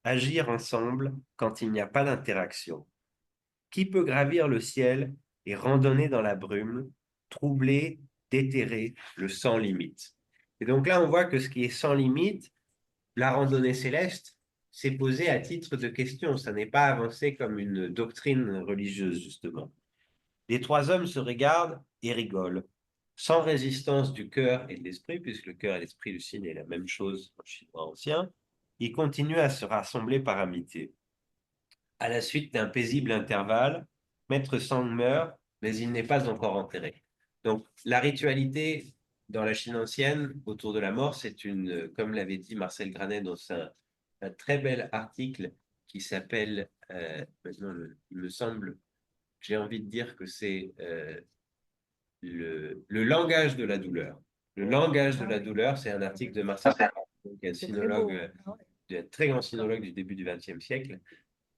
agir ensemble quand il n'y a pas d'interaction. Qui peut gravir le ciel et randonner dans la brume, troubler, déterrer le sans limite. Et donc là, on voit que ce qui est sans limite, la randonnée céleste, c'est posé à titre de question. Ça n'est pas avancé comme une doctrine religieuse, justement. Les trois hommes se regardent et rigolent, sans résistance du cœur et de l'esprit, puisque le cœur et l'esprit du signe est la même chose en chinois ancien. Ils continuent à se rassembler par amitié. À la suite d'un paisible intervalle, Maître Sang meurt, mais il n'est pas encore enterré. Donc, la ritualité dans la Chine ancienne autour de la mort, c'est une, comme l'avait dit Marcel Granet dans un très bel article qui s'appelle, maintenant, il me semble, j'ai envie de dire que c'est le langage de la douleur. Le langage de la douleur, c'est un article de Marcel, un sinologue, un très grand sinologue du début du XXe siècle,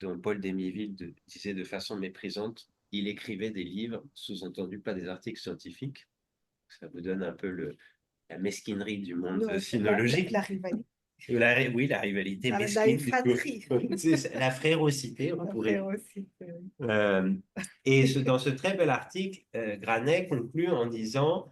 dont Paul Démiville disait de façon méprisante, il écrivait des livres, sous-entendu pas des articles scientifiques. Ça vous donne un peu la mesquinerie du monde sinologique. La rivalité. Oui, la rivalité La mesquine. fratrie. La frérocité, on pourrait. Dans ce très bel article, Granet conclut en disant,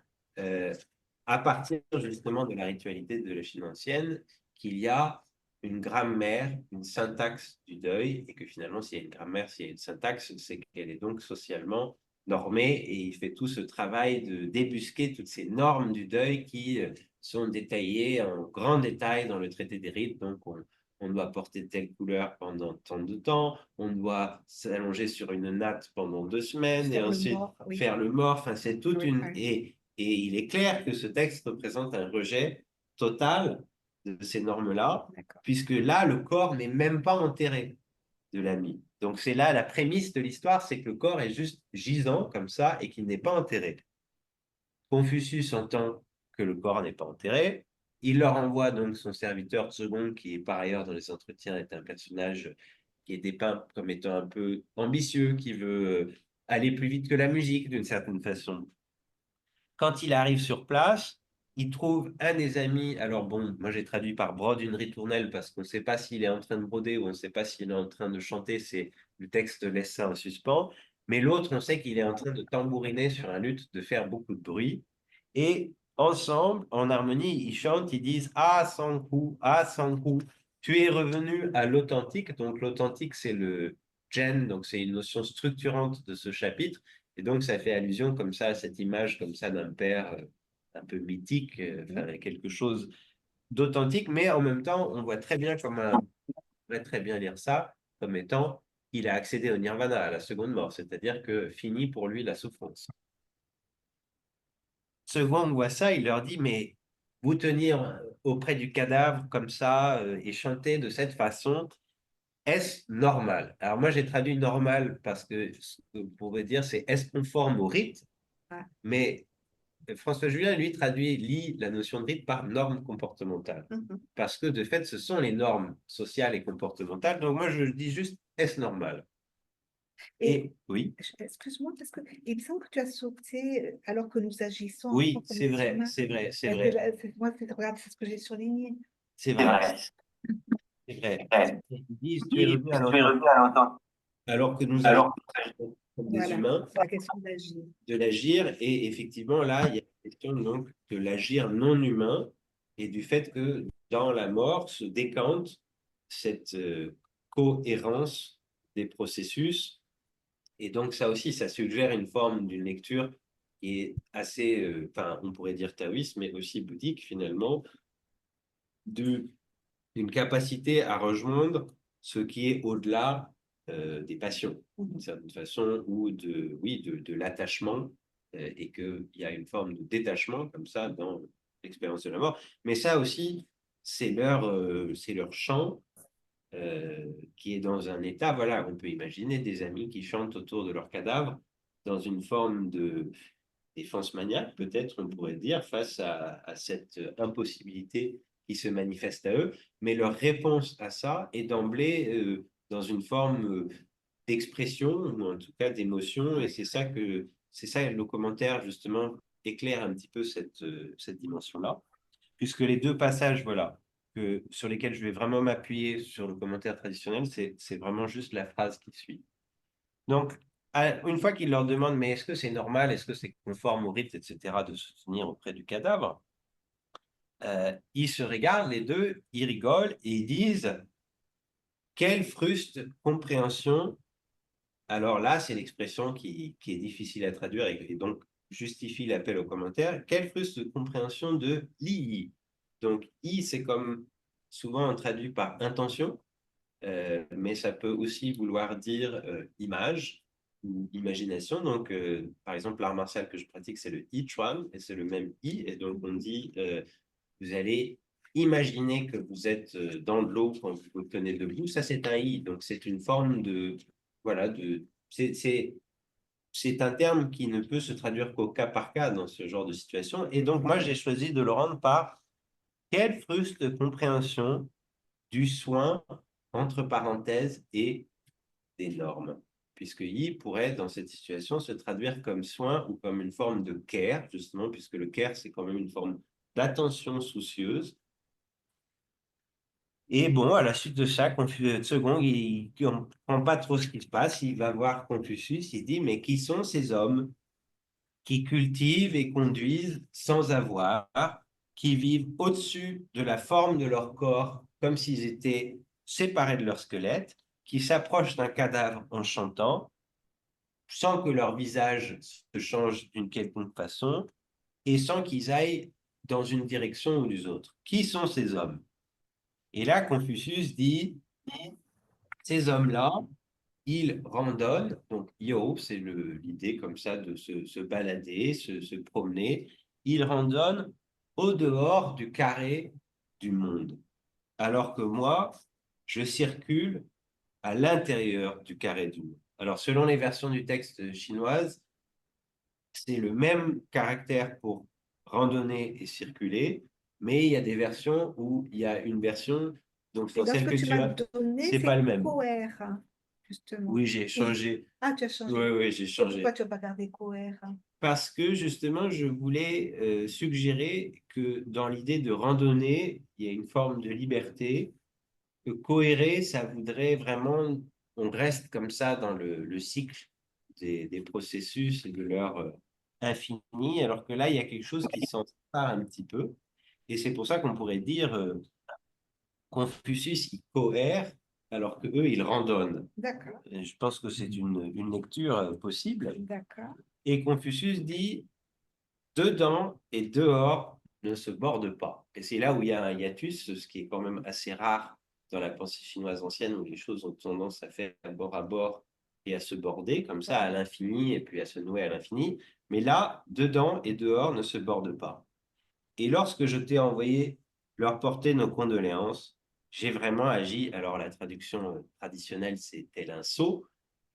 à partir justement de la ritualité de la Chine ancienne, qu'il y a une grammaire, une syntaxe du deuil, et que finalement, s'il y a une grammaire, s'il y a une syntaxe, c'est qu'elle est donc socialement normée, et il fait tout ce travail de débusquer toutes ces normes du deuil qui sont détaillées en grand détail dans le traité des rites. Donc, on doit porter telle couleur pendant tant de temps, on doit s'allonger sur une natte pendant 2 semaines, et ensuite faire le mort. Enfin, c'est toute une... Et il est clair que ce texte représente un rejet total de ces normes-là, puisque là, le corps n'est même pas enterré de l'ami. Donc c'est là la prémisse de l'histoire, c'est que le corps est juste gisant comme ça et qu'il n'est pas enterré. Confucius entend que le corps n'est pas enterré. Il leur envoie donc son serviteur second, qui est par ailleurs dans les entretiens est un personnage qui est dépeint comme étant un peu ambitieux, qui veut aller plus vite que la musique d'une certaine façon. Quand il arrive sur place, il trouve un des amis. Alors bon, moi j'ai traduit par brode une ritournelle parce qu'on ne sait pas s'il est en train de broder ou on ne sait pas s'il est en train de chanter. Le texte laisse ça en suspens. Mais l'autre, on sait qu'il est en train de tambouriner sur un luth, de faire beaucoup de bruit. Et ensemble, en harmonie, ils chantent, ils disent Ah Sanku, tu es revenu à l'authentique. Donc l'authentique, c'est le Jen, donc c'est une notion structurante de ce chapitre. Et donc, ça fait allusion comme ça à cette image comme ça d'un père un peu mythique, quelque chose d'authentique, mais en même temps, on voit très bien on pourrait très bien lire ça comme étant il a accédé au nirvana, à la seconde mort, c'est-à-dire que fini pour lui la souffrance. Second voit ça, il leur dit, mais vous tenir auprès du cadavre comme ça et chanter de cette façon, est-ce normal? Alors moi, j'ai traduit normal parce que ce qu'on pourrait dire, c'est est-ce conforme au rite? Mais François Julien, lui, lit la notion de rite par norme comportementale. Parce que, de fait, ce sont les normes sociales et comportementales. Donc, moi, je dis juste, est-ce normal? Et oui. Excuse-moi, parce que il me semble que tu as sauté alors que nous agissons. Oui, c'est vrai, c'est vrai, c'est vrai. Moi, regarde, c'est ce que j'ai surligné. C'est vrai. C'est vrai. Ils disent, tu es revenu à l'automne. Alors que nous agissons. comme des Voilà, humains, c'est la question d'agir. de l'agir. Et effectivement, là, il y a la question donc de l'agir non humain et du fait que dans la mort se décante cette cohérence des processus. Et donc, ça aussi, ça suggère une forme d'une lecture qui est assez, enfin, on pourrait dire taoïste, mais aussi bouddhique finalement, de, d'une capacité à rejoindre ce qui est au-delà des passions, d'une certaine façon, ou de, oui, de l'attachement, et qu'il y a une forme de détachement comme ça dans l'expérience de la mort. Mais ça aussi, c'est leur chant qui est dans un état, voilà, on peut imaginer des amis qui chantent autour de leur cadavre dans une forme de défense maniaque, peut-être on pourrait dire, face à cette impossibilité qui se manifeste à eux, mais leur réponse à ça est d'emblée dans une forme d'expression, ou en tout cas d'émotion, et c'est ça le commentaire justement éclaire un petit peu cette dimension-là, puisque les deux passages, voilà, sur lesquels je vais vraiment m'appuyer sur le commentaire traditionnel, c'est vraiment juste la phrase qui suit. Donc, une fois qu'il leur demande, mais est-ce que c'est normal, est-ce que c'est conforme au rite, etc., de se tenir auprès du cadavre, ils se regardent les deux, ils rigolent et ils disent, quelle fruste compréhension. Alors là, c'est l'expression qui est difficile à traduire et donc justifie l'appel au commentaire. Quelle fruste compréhension de l'i. Donc, i, c'est comme souvent traduit par intention, mais ça peut aussi vouloir dire image ou imagination. Donc, par exemple, l'art martial que je pratique, c'est le I Chuan, et c'est le même I. Et donc, on dit, vous allez imaginer que vous êtes dans de l'eau quand vous vous tenez debout. Ça, c'est un I. Donc, c'est une forme de, voilà, c'est un terme qui ne peut se traduire qu'au cas par cas dans ce genre de situation. Et donc, moi, j'ai choisi de le rendre par quelle fruste compréhension du soin, entre parenthèses, et des normes. Puisque yi pourrait, dans cette situation, se traduire comme soin ou comme une forme de care, justement, puisque le care, c'est quand même une forme d'attention soucieuse. Et bon, à la suite de ça, Tsegong, il ne comprend pas trop ce qui se passe. Il va voir Confucius, il dit, mais qui sont ces hommes qui cultivent et conduisent sans avoir, qui vivent au-dessus de la forme de leur corps, comme s'ils étaient séparés de leur squelette, qui s'approchent d'un cadavre en chantant, sans que leur visage se change d'une quelconque façon, et sans qu'ils aillent dans une direction ou d'une autre. Qui sont ces hommes? Et là, Confucius dit, ces hommes-là, ils randonnent, donc yo, c'est l'idée comme ça de se balader, se promener. Ils randonnent au dehors du carré du monde. Alors que moi, je circule à l'intérieur du carré du monde. Alors, selon les versions du texte chinoise, c'est le même caractère pour randonner et circuler, mais il y a des versions où il y a une version, donc Et dans dans ce celle que que tu tu m'as as, donné, c'est pas c'est le même. coer, justement. Oui, j'ai changé. Ah, tu as Oui, changé. oui, j'ai Et pourquoi changé. tu n'as pas gardé coer? Parce que justement, je voulais suggérer que dans l'idée de randonnée, il y a une forme de liberté, que cohérer, ça voudrait vraiment, on reste comme ça dans le cycle des processus et de leur infini, alors que là, il y a quelque chose qui s'en sépare un petit peu. Et c'est pour ça qu'on pourrait dire Confucius, il cohère, alors que eux, ils randonnent. D'accord, Et je pense que c'est une lecture possible. d'accord. Et Confucius dit dedans et dehors ne se bordent pas. Et c'est là où il y a un hiatus, ce qui est quand même assez rare dans la pensée chinoise ancienne, où les choses ont tendance à bord et à se border, comme ça, à l'infini, et puis à se nouer à l'infini. Mais là, dedans et dehors ne se bordent pas. Et lorsque je t'ai envoyé leur porter nos condoléances, j'ai vraiment agi. Alors, la traduction traditionnelle, c'est tel un sot.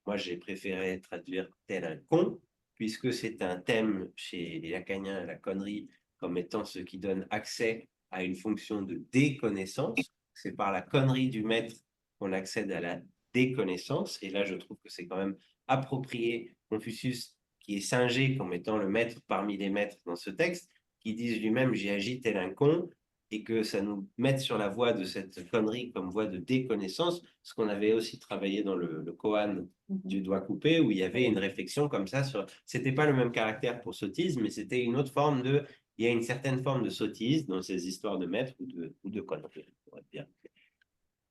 Moi, j'ai préféré traduire tel un con, puisque c'est un thème chez les Lacaniens, la connerie, comme étant ce qui donne accès à une fonction de déconnaissance. C'est par la connerie du maître qu'on accède à la déconnaissance. Et là, je trouve que c'est quand même approprié. Confucius, qui est singé comme étant le maître parmi les maîtres dans ce texte, qui dit lui-même, j'ai agi tel un con, et que ça nous mette sur la voie de cette connerie comme voie de déconnaissance, ce qu'on avait aussi travaillé dans le koan du doigt coupé, où il y avait une réflexion comme ça sur. C'était pas le même caractère pour sottise, mais c'était une autre forme de. Il y a une certaine forme de sottise dans ces histoires de maîtres ou de conneries, pour être bien.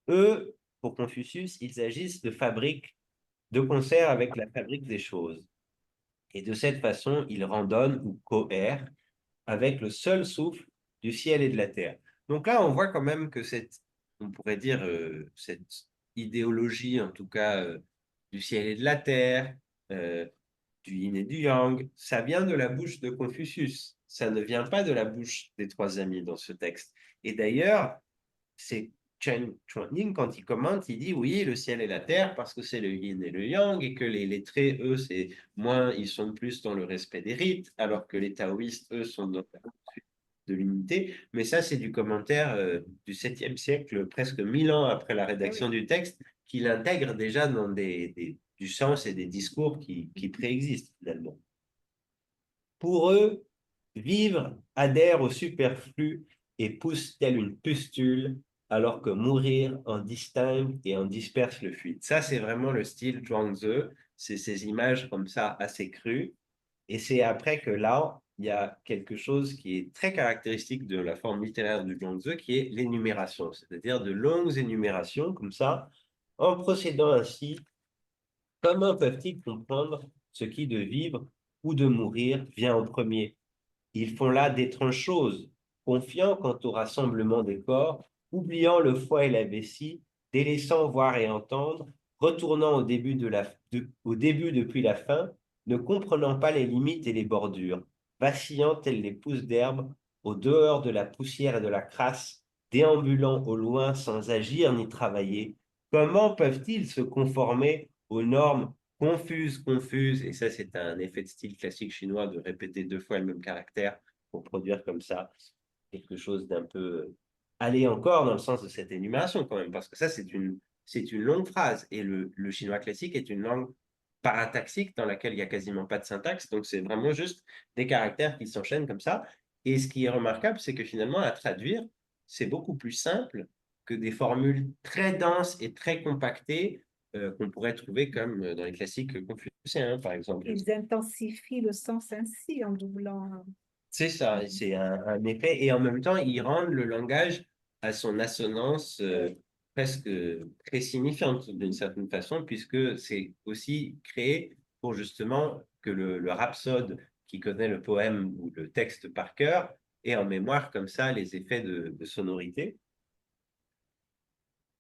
Eux, pour Confucius, ils agissent de fabrique, de concert avec la fabrique des choses. Et de cette façon, ils randonnent ou cohèrent avec le seul souffle du ciel et de la terre. Donc là, on voit quand même que on pourrait dire, cette idéologie, en tout cas, du ciel et de la terre, euh, du yin et du yang, ça vient de la bouche de Confucius. Ça ne vient pas de la bouche des trois amis dans ce texte. Et d'ailleurs, c'est Chen Chuanying, quand il commente, il dit oui, le ciel et la terre, parce que c'est le yin et le yang, et que les lettrés, eux, c'est moins, ils sont plus dans le respect des rites, alors que les taoïstes, eux, sont dans de l'unité. Mais ça, c'est du commentaire du 7e siècle, presque 1000 ans après la rédaction du texte, qu'il intègre déjà dans du sens et des discours qui préexistent finalement. Pour eux, vivre adhère au superflu et pousse telle une pustule, alors que mourir en distingue et en disperse le fuite. Ça, c'est vraiment le style Zhuangzi. C'est ces images comme ça assez crues. Et c'est après que là, il y a quelque chose qui est très caractéristique de la forme littéraire du Zhuangzi, qui est l'énumération, c'est-à-dire de longues énumérations comme ça. En procédant ainsi, comment peuvent-ils comprendre ce qui de vivre ou de mourir vient en premier? Ils font là d'étranges choses, confiants quant au rassemblement des corps, oubliant le foie et la vessie, délaissant voir et entendre, retournant au début depuis la fin, ne comprenant pas les limites et les bordures, vacillant telles les pousses d'herbe, au dehors de la poussière et de la crasse, déambulant au loin sans agir ni travailler. Comment peuvent-ils se conformer aux normes confuses, et ça c'est un effet de style classique chinois de répéter deux fois le même caractère pour produire comme ça quelque chose d'un peu aller encore dans le sens de cette énumération quand même, parce que ça c'est une longue phrase, et le chinois classique est une langue parataxique dans laquelle il n'y a quasiment pas de syntaxe, donc c'est vraiment juste des caractères qui s'enchaînent comme ça, et ce qui est remarquable, c'est que finalement à traduire, c'est beaucoup plus simple que des formules très denses et très compactées qu'on pourrait trouver comme dans les classiques confucéens, par exemple. Ils intensifient le sens ainsi en doublant. C'est ça, c'est un effet. Et en même temps, ils rendent le langage à son assonance presque très signifiante d'une certaine façon, puisque c'est aussi créé pour justement que le rhapsode qui connaît le poème ou le texte par cœur ait en mémoire comme ça les effets de sonorité.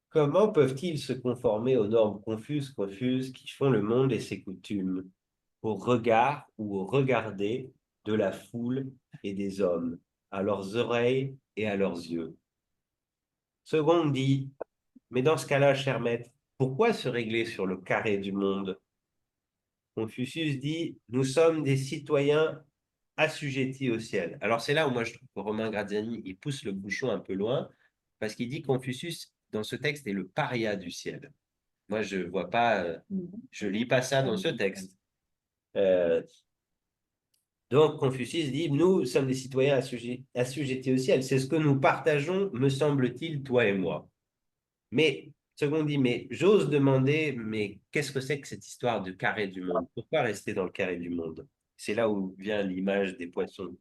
Comment peuvent-ils se conformer aux normes confuses qui font le monde et ses coutumes, au regard ou au regarder de la foule et des hommes, à leurs oreilles et à leurs yeux? Seconde dit, mais dans ce cas-là, cher maître, pourquoi se régler sur le carré du monde? Confucius dit, nous sommes des citoyens assujettis au ciel. Alors c'est là où moi je trouve que Romain Graziani, il pousse le bouchon un peu loin, parce qu'il dit que Confucius, dans ce texte, est le paria du ciel. Moi, je vois pas, je lis pas ça dans ce texte. Euh, donc, Confucius dit, nous sommes des citoyens assujettis au ciel. C'est ce que nous partageons, me semble-t-il, toi et moi. Mais, second dit, mais j'ose demander, mais qu'est-ce que c'est que cette histoire du carré du monde? Pourquoi rester dans le carré du monde? C'est là où vient l'image des poissons.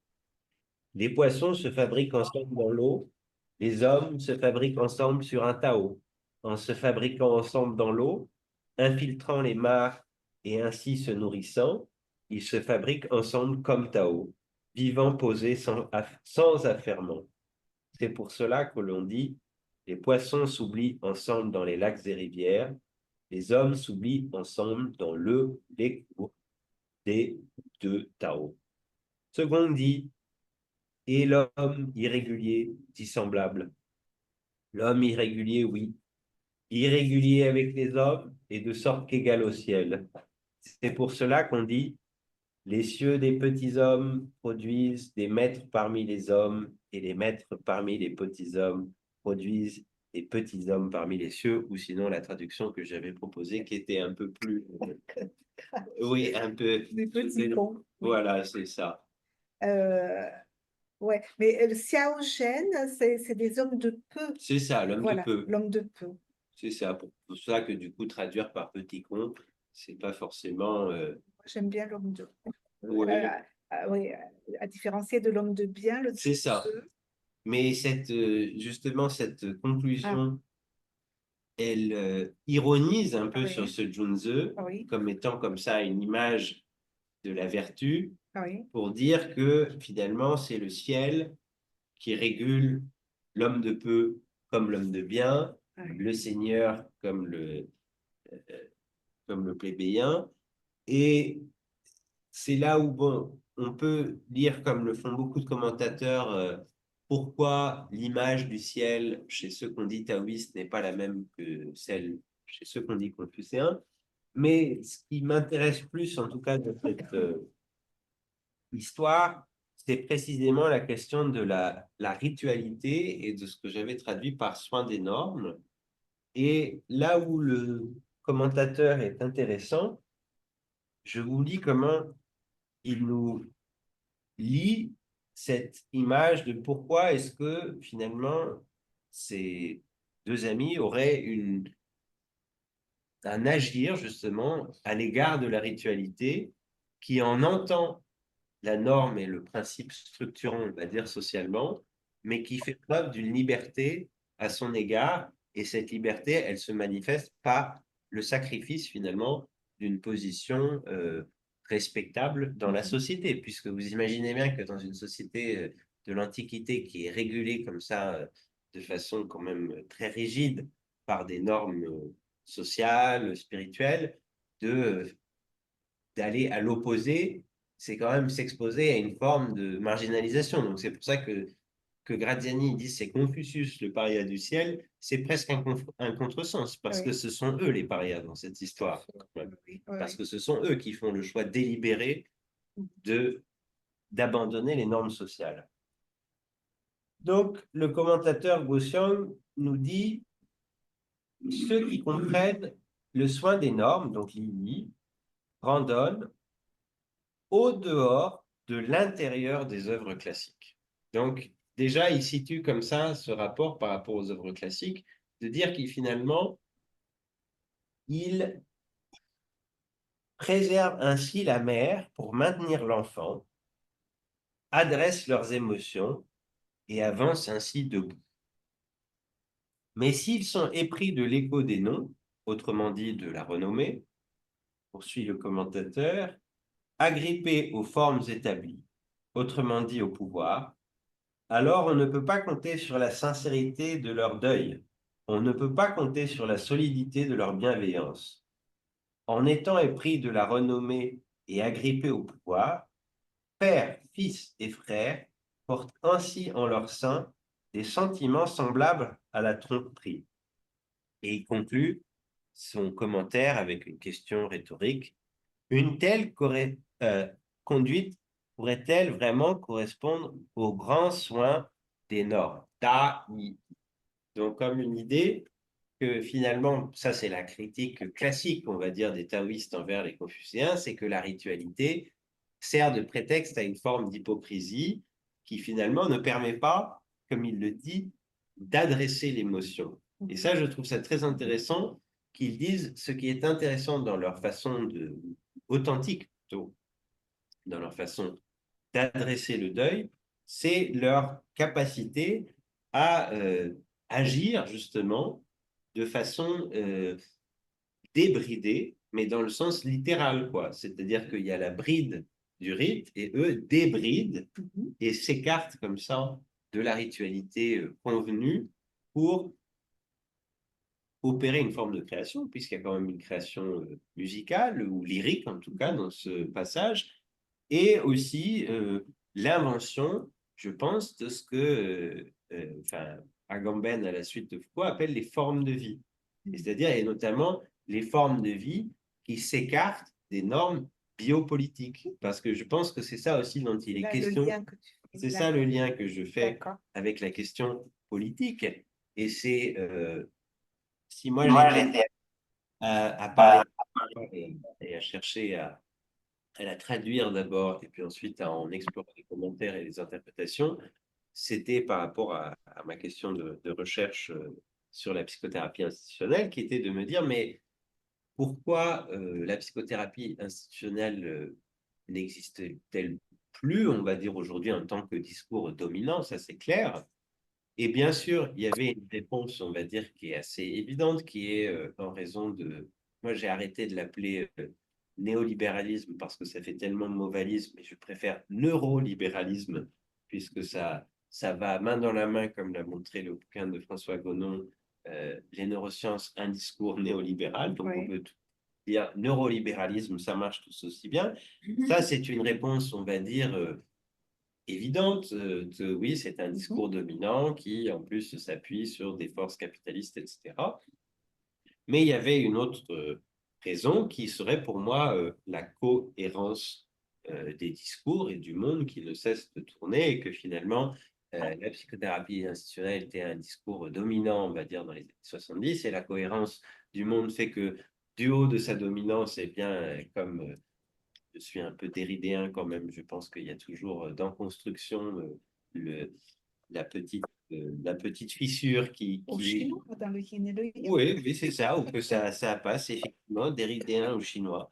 Les poissons se fabriquent ensemble dans l'eau, les hommes se fabriquent ensemble sur un Tao. En se fabriquant ensemble dans l'eau, infiltrant les mares et ainsi se nourrissant, ils se fabriquent ensemble comme Tao, vivant posés sans affairement. C'est pour cela que l'on dit les poissons s'oublient ensemble dans les lacs et rivières, les hommes s'oublient ensemble dans les cours des deux Tao. Second dit et l'homme irrégulier, dissemblable. L'homme irrégulier, oui, irrégulier avec les hommes et de sorte qu'égal au ciel. C'est pour cela qu'on dit les cieux des petits hommes produisent des maîtres parmi les hommes et les maîtres parmi les petits hommes produisent des petits hommes parmi les cieux, ou sinon la traduction que j'avais proposée qui était un peu plus... Oui, un peu... Des petits ponts. Voilà, c'est ça. Ouais, mais le Xiaogène, c'est des hommes de peu. C'est ça, l'homme de Voilà, peu. l'homme de peu. C'est ça, pour ça que du coup, traduire par petit con, c'est pas forcément. J'aime bien l'homme de peu. Oui, Oui, à différencier de l'homme de bien, le c'est ça. peu. Mais justement, cette Ah, conclusion, elle ironise un peu sur oui, ce Junzi oui, comme étant comme ça une image de la vertu oui, pour dire que finalement, c'est le ciel qui régule l'homme de peu comme l'homme de bien, oui. le seigneur comme le plébéien. Et c'est là où, bon, on peut lire, comme le font beaucoup de commentateurs, pourquoi l'image du ciel chez ceux qu'on dit taoïstes n'est pas la même que celle chez ceux qu'on dit confucéens. Mais ce qui m'intéresse plus, en tout cas, de cette histoire, c'est précisément la question de la ritualité et de ce que j'avais traduit par soin des normes. Et là où le commentateur est intéressant, je vous lis comment il nous lit cette image de pourquoi est-ce que finalement ces deux amis auraient un agir justement à l'égard de la ritualité qui en entend la norme et le principe structurant, on va dire socialement, mais qui fait preuve d'une liberté à son égard. Et cette liberté, elle se manifeste par le sacrifice finalement d'une position respectable dans la société, puisque vous imaginez bien que dans une société de l'Antiquité qui est régulée comme ça, de façon quand même très rigide par des normes sociales, spirituelles, de d'aller à l'opposé, c'est quand même s'exposer à une forme de marginalisation. Donc c'est pour ça que Graziani dit c'est Confucius le paria du ciel, c'est presque un contresens, parce que Oui, ce sont eux les parias dans cette tout à histoire. fait. Ouais. Oui, oui, Parce oui. que ce sont eux qui font le choix délibéré de d'abandonner les normes sociales. Donc le commentateur Gaussian nous dit ceux qui comprennent le soin des normes, donc Lili, randonnent au dehors de l'intérieur des œuvres classiques. Donc, déjà, il situe comme ça ce rapport par rapport aux œuvres classiques, de dire qu'il finalement, il préserve ainsi la mère pour maintenir l'enfant, adresse leurs émotions et avance ainsi debout. Mais s'ils sont épris de l'écho des noms, autrement dit de la renommée, poursuit le commentateur, agrippés aux formes établies, autrement dit au pouvoir, alors on ne peut pas compter sur la sincérité de leur deuil. On ne peut pas compter sur la solidité de leur bienveillance. En étant épris de la renommée et agrippés au pouvoir, père, fils et frères portent ainsi en leur sein des sentiments semblables à la tromperie. Et il conclut son commentaire avec une question rhétorique. Une telle conduite pourrait-elle vraiment correspondre aux grands soins des normes? Donc, comme une idée que finalement, ça c'est la critique classique, on va dire, des taoïstes envers les confucéens, c'est que la ritualité sert de prétexte à une forme d'hypocrisie qui finalement ne permet pas, comme il le dit, d'adresser l'émotion. Et ça, je trouve ça très intéressant qu'ils disent ce qui est intéressant dans leur façon authentique plutôt, dans leur façon d'adresser le deuil, c'est leur capacité à agir justement de façon débridée, mais dans le sens littéral, quoi. C'est-à-dire qu'il y a la bride du rite et eux débrident et s'écartent comme ça de la ritualité convenue pour opérer une forme de création, puisqu'il y a quand même une création musicale ou lyrique en tout cas dans ce passage, et aussi l'invention, je pense, de ce que Agamben, à la suite de Foucault, appelle les formes de vie. C'est-à-dire, et notamment les formes de vie qui s'écartent des normes biopolitiques. Parce que je pense que c'est ça aussi dont il est Là, le question. lien que tu fais. C'est ça le D'accord, lien que je fais d'accord. avec la question politique. Et c'est, si moi Moi, j'étais j'étais à parler et à chercher la traduire d'abord et puis ensuite à en explorer les commentaires et les interprétations, c'était par rapport à ma question de recherche sur la psychothérapie institutionnelle, qui était de me dire, mais pourquoi la psychothérapie institutionnelle n'existe-t-elle plus, on va dire aujourd'hui, en tant que discours dominant, ça c'est clair. Et bien sûr, il y avait une réponse, on va dire, qui est assez évidente, qui est en raison de... Moi, j'ai arrêté de l'appeler néolibéralisme parce que ça fait tellement de mauvalisme, mais je préfère neurolibéralisme, puisque ça va main dans la main, comme l'a montré le bouquin de François Gonon, les neurosciences, un discours néolibéral. Donc, on peut dire neurolibéralisme, ça marche tout aussi bien. Ça, c'est une réponse, on va dire, évidente que oui, c'est un discours dominant qui, en plus, s'appuie sur des forces capitalistes, etc. Mais il y avait une autre raison qui serait pour moi la cohérence des discours et du monde qui ne cesse de tourner et que finalement, la psychothérapie institutionnelle était un discours dominant, on va dire, dans les années 70 et la cohérence du monde fait que du haut de sa dominance, eh bien, comme je suis un peu déridéen quand même. Je pense qu'il y a toujours dans construction le, la petite fissure Au qui est... chinois, dans le yin et le yang. Oui, oui, c'est ça, ou que ça passe effectivement, déridéen ou chinois,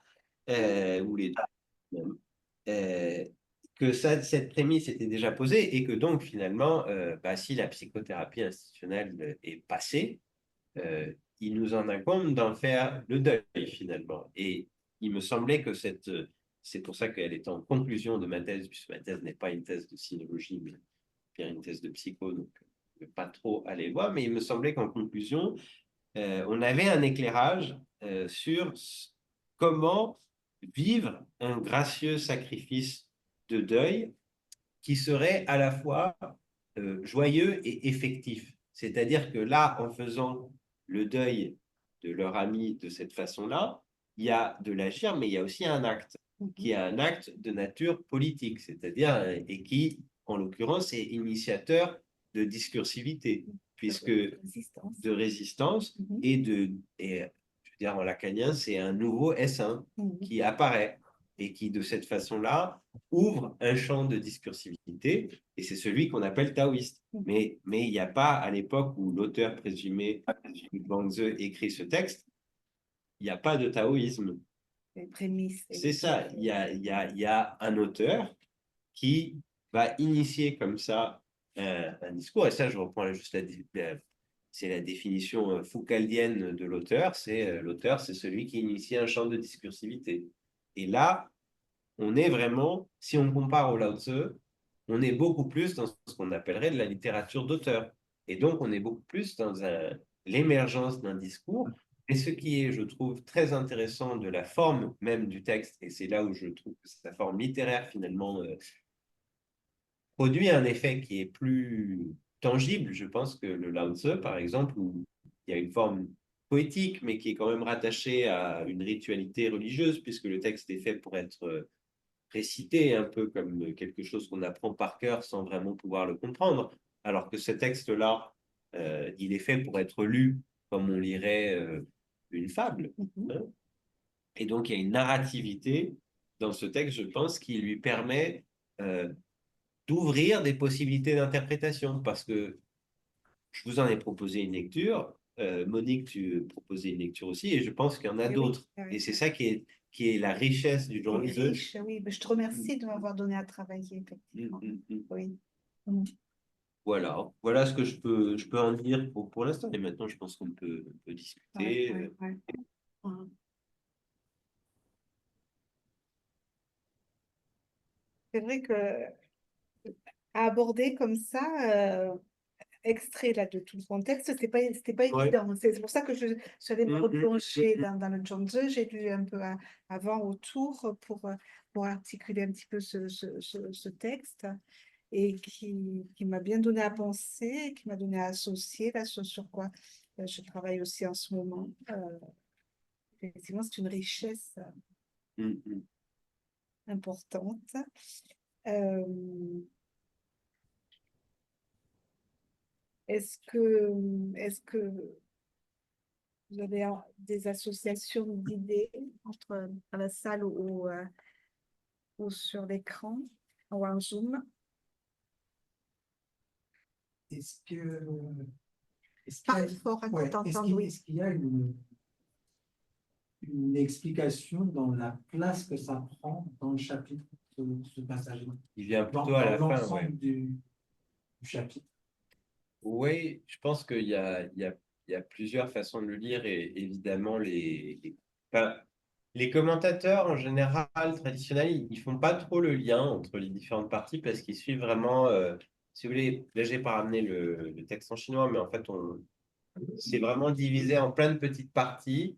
ou les deux même. Euh, que ça, cette prémisse était déjà posée et que donc finalement, bah, si la psychothérapie institutionnelle est passée, il nous en incombe d'en faire le deuil finalement. Et il me semblait que c'est pour ça qu'elle est en conclusion de ma thèse, puisque ma thèse n'est pas une thèse de sinologie, mais bien une thèse de psycho, donc je ne vais pas trop aller loin, mais il me semblait qu'en conclusion, on avait un éclairage sur comment vivre un gracieux sacrifice de deuil qui serait à la fois joyeux et effectif. C'est-à-dire que là, en faisant le deuil de leur ami de cette façon-là, il y a de l'agir, mais il y a aussi un acte, qui est un acte de nature politique, c'est-à-dire, et qui, en l'occurrence, est initiateur de discursivité, puisque de résistance et je veux dire, en lacanien, c'est un nouveau S1 qui apparaît et qui, de cette façon-là, ouvre un champ de discursivité, et c'est celui qu'on appelle taoïste. Mais il n'y a pas, à l'époque où l'auteur présumé Zhuangzi écrit ce texte, il n'y a pas de taoïsme. C'est ça, il y a un auteur qui va initier comme ça un discours, et ça, je reprends juste c'est la définition foucaldienne de l'auteur, c'est celui qui initie un champ de discursivité. Et là, on est vraiment, si on compare au Lao Tzu, on est beaucoup plus dans ce qu'on appellerait de la littérature d'auteur. Et donc, on est beaucoup plus dans l'émergence d'un discours. Et ce qui est, je trouve, très intéressant de la forme même du texte, et c'est là où je trouve que sa forme littéraire, finalement, produit un effet qui est plus tangible, je pense, que le Lao Tzu, par exemple, où il y a une forme poétique, mais qui est quand même rattachée à une ritualité religieuse, puisque le texte est fait pour être récité un peu comme quelque chose qu'on apprend par cœur sans vraiment pouvoir le comprendre, alors que ce texte-là, il est fait pour être lu comme on lirait une fable. Hein. Et donc, il y a une narrativité dans ce texte, je pense, qui lui permet d'ouvrir des possibilités d'interprétation, parce que je vous en ai proposé une lecture, Monique, tu proposais une lecture aussi, et je pense qu'il y en a d'autres. Et c'est ça qui est la richesse du Zhuangzi. Riche, oui. Je te remercie de m'avoir donné à travailler, effectivement. Oui. Voilà, voilà ce que je peux en dire pour l'instant. Et maintenant, je pense qu'on peut discuter. C'est vrai que à aborder comme ça, extrait là, de tout le contexte, c'était pas Ouais. évident. C'est pour ça que je suis allée me replonger dans le Zhuangzi. J'ai lu un peu avant, autour, pour articuler un petit peu ce texte et qui m'a bien donné à penser, qui m'a donné à associer là, sur quoi je travaille aussi en ce moment. Effectivement, c'est une richesse importante. Euh, est-ce que vous avez des associations d'idées entre à la salle ou ou sur l'écran ou en zoom. Est-ce que Parle fort hein, ouais, qu'on t'entende, oui. est-ce qu'il y a une explication dans la place que ça prend dans le chapitre, ce passage-là, Il vient dans, plutôt à dans la fin, ouais. l'ensemble du chapitre? Oui, je pense qu'il y a plusieurs façons de le lire et évidemment enfin, les commentateurs en général traditionnels, ils font pas trop le lien entre les différentes parties parce qu'ils suivent vraiment, si vous voulez, là j'ai pas ramené le texte en chinois, mais en fait c'est vraiment divisé en plein de petites parties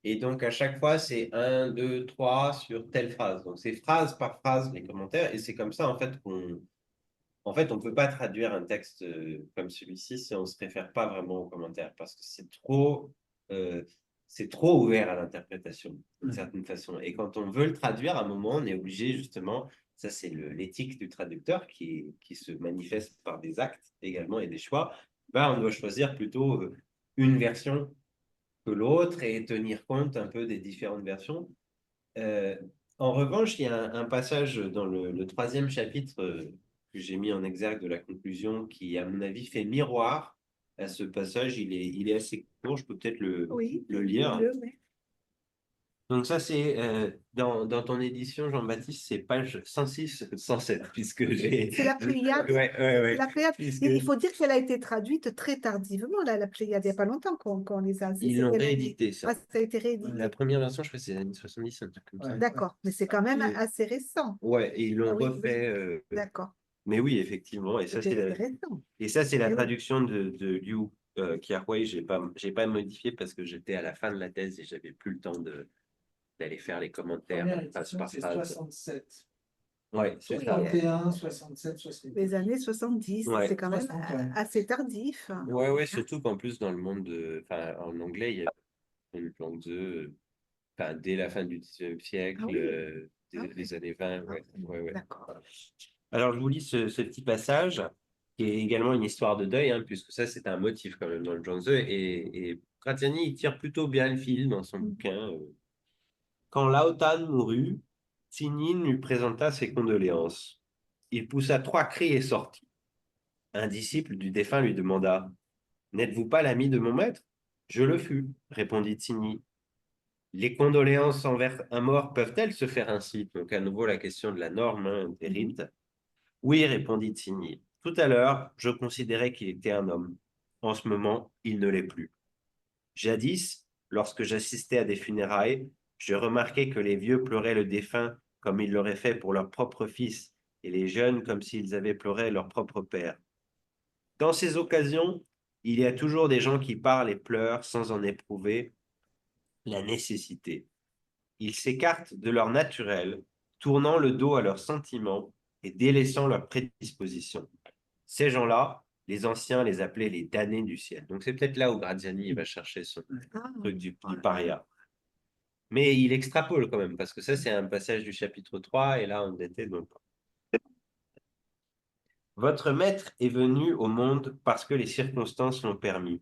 et donc à chaque fois c'est un, deux, trois sur telle phrase. Donc c'est phrase par phrase les commentaires et c'est comme ça en fait on ne peut pas traduire un texte comme celui-ci si on ne se réfère pas vraiment aux commentaires parce que euh, c'est trop ouvert à l'interprétation d'une certaine façon. Et quand on veut le traduire, à un moment, on est obligé justement, ça c'est l'éthique du traducteur qui se manifeste par des actes également et des choix, ben, on doit choisir plutôt une version que l'autre et tenir compte un peu des différentes versions. Euh, En revanche, il y a un passage dans le troisième chapitre que j'ai mis en exergue de la conclusion qui, à mon avis, fait miroir à ce passage. Il est assez court, je peux peut-être Oui, le lire. mais... Donc ça, c'est dans ton édition, Jean-Baptiste, c'est page 106, 107, puisque j'ai... C'est la Pléiade. Ouais. La Pléiade. Puisque Il faut dire qu'elle a été traduite très tardivement, là, la Pléiade. Il n'y a pas longtemps qu'on les a. ils l'ont réédité, ça. Ah, ça a été réédité. La première version, je crois que c'est les années 70, un truc comme ça. D'accord, mais c'est quand même assez récent. Ouais, et ils l'ont Ah oui, refait... D'accord. Mais oui, effectivement. Et ça, c'est récent. la oui. traduction de Liu Qiahui. J'ai pas modifié parce que j'étais à la fin de la thèse et j'avais plus le temps d'aller faire les commentaires phrase par C'est phrase. 67. Ouais, c'est ça. 61, 67, 68. Les années 70, Ouais. c'est quand même 60, ouais. assez tardif. Ouais, surtout qu'en plus, dans le monde enfin, en anglais, il y a une langue enfin, dès la fin du 19e siècle, Ah oui. les années 20. Ouais. D'accord. Alors, je vous lis ce petit passage, qui est également une histoire de deuil, hein, puisque ça, c'est un motif quand même dans le Zhuangzi. Et Graziani, il tire plutôt bien le fil dans son bouquin. Quand Lao Tan mourut, Tinin lui présenta ses condoléances. Il poussa 3 cris et sortit. Un disciple du défunt lui demanda: N'êtes-vous pas l'ami de mon maître? Je le fus, répondit Tini. Les condoléances envers un mort peuvent-elles se faire ainsi? Donc, à nouveau, la question de la norme, hein, des rites. Oui, répondit Tigny. Tout à l'heure, je considérais qu'il était un homme. En ce moment, il ne l'est plus. Jadis, lorsque j'assistais à des funérailles, je remarquais que les vieux pleuraient le défunt comme ils l'auraient fait pour leur propre fils, et les jeunes comme s'ils avaient pleuré leur propre père. Dans ces occasions, il y a toujours des gens qui parlent et pleurent sans en éprouver la nécessité. Ils s'écartent de leur naturel, tournant le dos à leurs sentiments et délaissant leurs prédispositions. Ces gens-là, les anciens les appelaient les damnés du ciel. Donc c'est peut-être là où Graziani va chercher son truc du paria. Mais il extrapole quand même, parce que ça c'est un passage du chapitre 3, et là on était donc... Votre maître est venu au monde parce que les circonstances l'ont permis.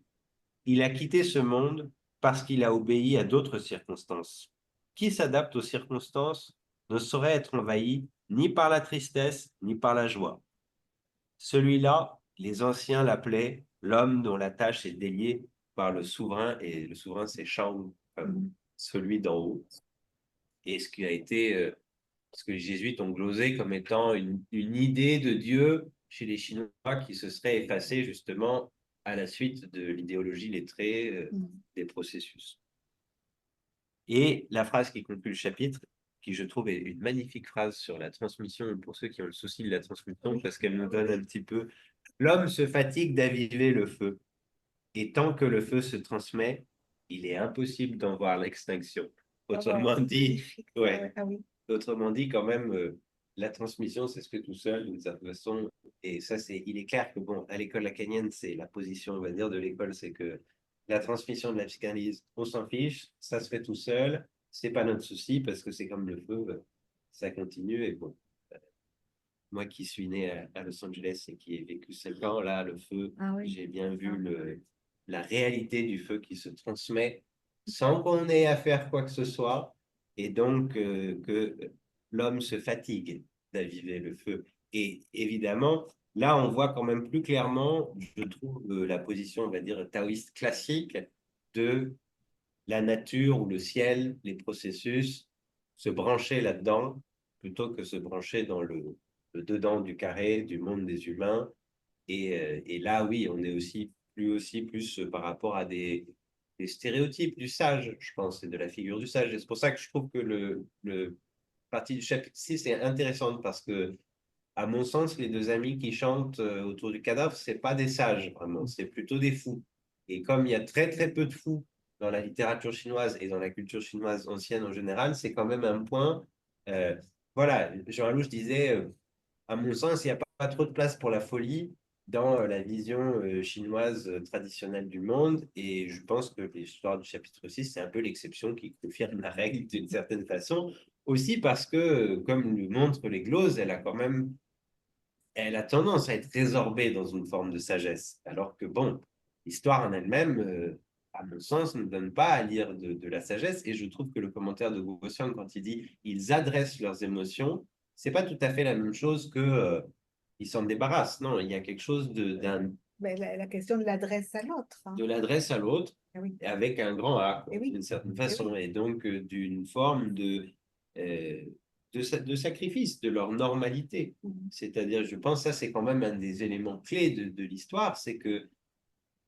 Il a quitté ce monde parce qu'il a obéi à d'autres circonstances. Qui s'adapte aux circonstances ne saurait être envahi ni par la tristesse ni par la joie. Celui-là, les anciens l'appelaient l'homme dont la tâche est déliée par le souverain, et le souverain c'est Shang, celui d'en haut. Et ce que les jésuites ont glosé comme étant une idée de Dieu chez les Chinois qui se serait effacée justement à la suite de l'idéologie lettrée des processus. Et la phrase qui conclut le chapitre, qui je trouve est une magnifique phrase sur la transmission, pour ceux qui ont le souci de la transmission, parce qu'elle nous donne un petit peu: l'homme se fatigue d'aviver le feu, et tant que le feu se transmet, il est impossible d'en voir l'extinction. Autrement dit, autrement dit, quand même, la transmission, c'est ce que tout seul, d'une certaine façon, et ça, il est clair que, bon, à l'école lacanienne, c'est la position, on va dire, de l'école, c'est que la transmission de la psychanalyse, on s'en fiche, ça se fait tout seul, c'est pas notre souci, parce que c'est comme le feu, ça continue, et bon. Moi qui suis né à Los Angeles et qui ai vécu 5 ans, là, le feu, j'ai bien vu la réalité du feu qui se transmet sans qu'on ait à faire quoi que ce soit. Et donc, que l'homme se fatigue d'aviver le feu. Et évidemment, là, on voit quand même plus clairement, je trouve, la position, on va dire, taoïste classique de la nature ou le ciel, les processus, se brancher là-dedans plutôt que se brancher dans le dedans du carré, du monde des humains. Et là, oui, on est aussi plus par rapport à des stéréotypes du sage, je pense, et de la figure du sage. Et c'est pour ça que je trouve que le partie du chapitre 6 est intéressante parce que, à mon sens, les deux amis qui chantent autour du cadavre, c'est pas des sages, vraiment, c'est plutôt des fous. Et comme il y a très, très peu de fous dans la littérature chinoise et dans la culture chinoise ancienne en général, c'est quand même un point. euh, voilà, Jean Alouche disait, à mon sens, il n'y a pas trop de place pour la folie dans la vision chinoise traditionnelle du monde. Et je pense que l'histoire du chapitre 6, c'est un peu l'exception qui confirme la règle d'une certaine façon. Aussi parce que, comme le montrent les gloses, elle a tendance à être résorbée dans une forme de sagesse. Alors que, bon, l'histoire en elle-même, à mon sens, ne donne pas à lire de la sagesse. Et je trouve que le commentaire de Gaussian, quand il dit ils adressent leurs émotions, c'est pas tout à fait la même chose que ils s'en débarrassent. Non, il y a quelque chose Ben, la question de l'adresse à l'autre. Hein. de l'adresse à l'autre Ah oui. avec un grand A, Eh oui. d'une certaine Eh façon, oui. et donc d'une forme euh, de sacrifice, de leur normalité. C'est-à-dire, je pense que ça, c'est quand même un des éléments clés de l'histoire, c'est que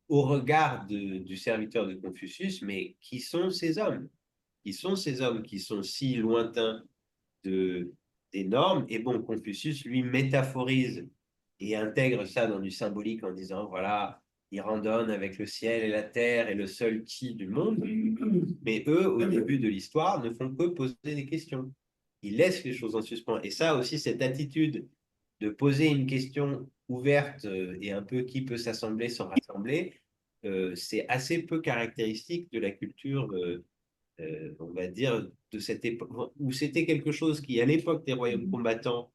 au regard du serviteur de Confucius, mais qui sont ces hommes? Qui sont ces hommes qui sont si lointains de, des normes? Et bon, Confucius, lui, métaphorise et intègre ça dans du symbolique en disant, voilà, il randonne avec le ciel et la terre et le seul qui du monde. Mais eux, au début de l'histoire, ne font que poser des questions. Ils laissent les choses en suspens. Et ça aussi, cette attitude de poser une question ouverte et un peu qui peut s'assembler sans rassembler, c'est assez peu caractéristique de la culture, on va dire, de cette époque, où c'était quelque chose qui, à l'époque des royaumes combattants,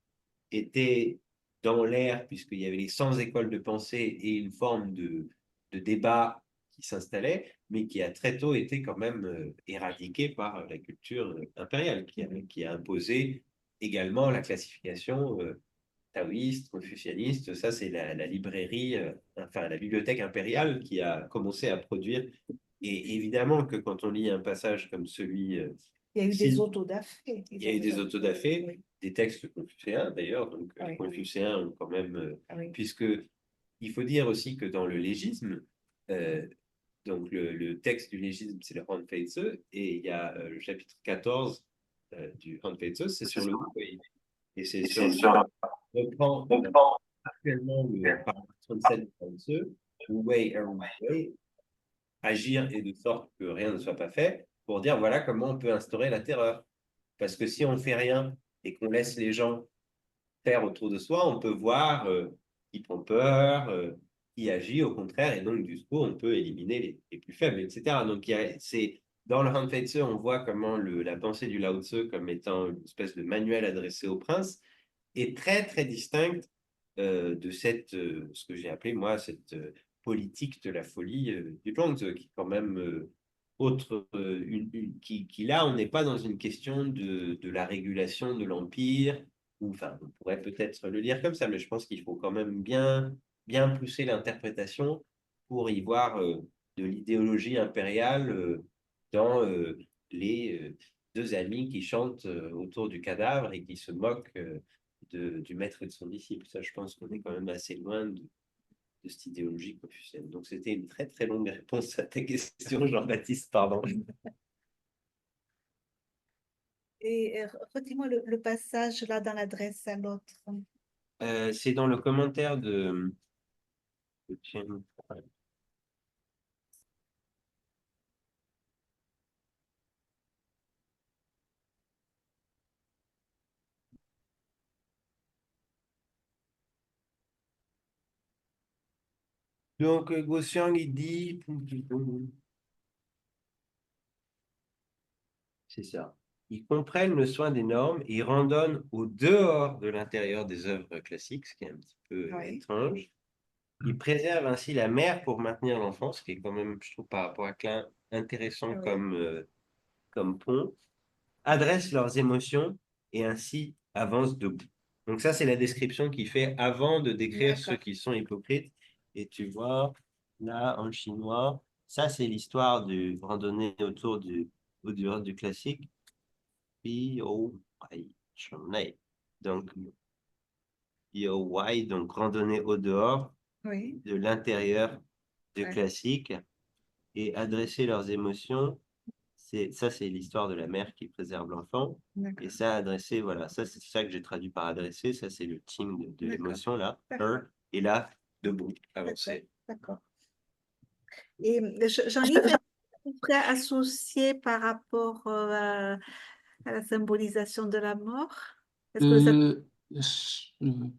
était dans l'air, puisqu'il y avait les 100 écoles de pensée et une forme de débat qui s'installait, mais qui a très tôt été quand même éradiqué par la culture impériale, qui a imposé également la classification taoïste, confucianiste. Ça, c'est la librairie, enfin la bibliothèque impériale qui a commencé à produire. Et évidemment que quand on lit un passage comme celui Il y a eu des autodafés. il y a eu des autodafés, Oui. des textes confucéens d'ailleurs, donc Oui. les confucéens ont quand même, Oui. puisque il faut dire aussi que dans le légisme, euh, donc le texte du légisme, c'est le Hanfeize, et il y a le chapitre 14 du Hanfeize, c'est sur le Wu-wei. Et c'est sur reprend actuellement le paragraphe 37 du Hanfeize, Wu-wei, Wu-wei, agir et de sorte que rien ne soit pas fait, pour dire voilà comment on peut instaurer la terreur. Parce que si on ne fait rien et qu'on laisse les gens faire autour de soi, on peut voir qui prend peur, qui agit au contraire, et donc du coup, on peut éliminer les plus faibles, etc. Donc, dans le Hanfei on voit comment la pensée du Lao Tzu, comme étant une espèce de manuel adressé au prince, est très, très distincte de ce que j'ai appelé, moi, cette politique de la folie du Zhuangzi, qui quand même qui là, on n'est pas dans une question de la régulation de l'empire, ou enfin, on pourrait peut-être le lire comme ça, mais je pense qu'il faut quand même bien pousser l'interprétation pour y voir de l'idéologie impériale dans les deux amis qui chantent autour du cadavre et qui se moquent du maître et de son disciple. Ça, je pense qu'on est quand même assez loin de cette idéologie confucienne. Donc, c'était une très, très longue réponse à ta question, Jean-Baptiste, pardon. Et redis-moi le passage là dans l'adresse à l'autre. C'est dans le commentaire de Donc, Gaussian, il dit, c'est ça. Ils comprennent le soin des normes et ils randonnent au dehors de l'intérieur des œuvres classiques, ce qui est un petit peu étrange. Ils préservent ainsi la mère pour maintenir l'enfant, ce qui est quand même, je trouve, par rapport à Klein, intéressant comme pont. Adressent leurs émotions et ainsi avance debout. Donc ça, c'est la description qu'il fait avant de décrire ceux D'accord. qui sont hypocrites. Et tu vois, là, en chinois, ça, c'est l'histoire du randonnée autour du classique. Pi, O, Wai, Chennai. Donc, Pi, O, Wai, donc randonnée au dehors, Oui. de l'intérieur du Ouais. classique, et adresser leurs émotions. C'est l'histoire de la mère qui préserve l'enfant. Et D'accord. ça, adresser, voilà, ça, c'est ça que j'ai traduit par adresser. Ça, c'est le ting de D'accord. l'émotion, là. D'accord. Et là, debout, D'accord. avancer. D'accord. Et Jean-Yves, est-ce que tu pourrais associer par rapport à la symbolisation de la mort? Est-ce que ça... Euh,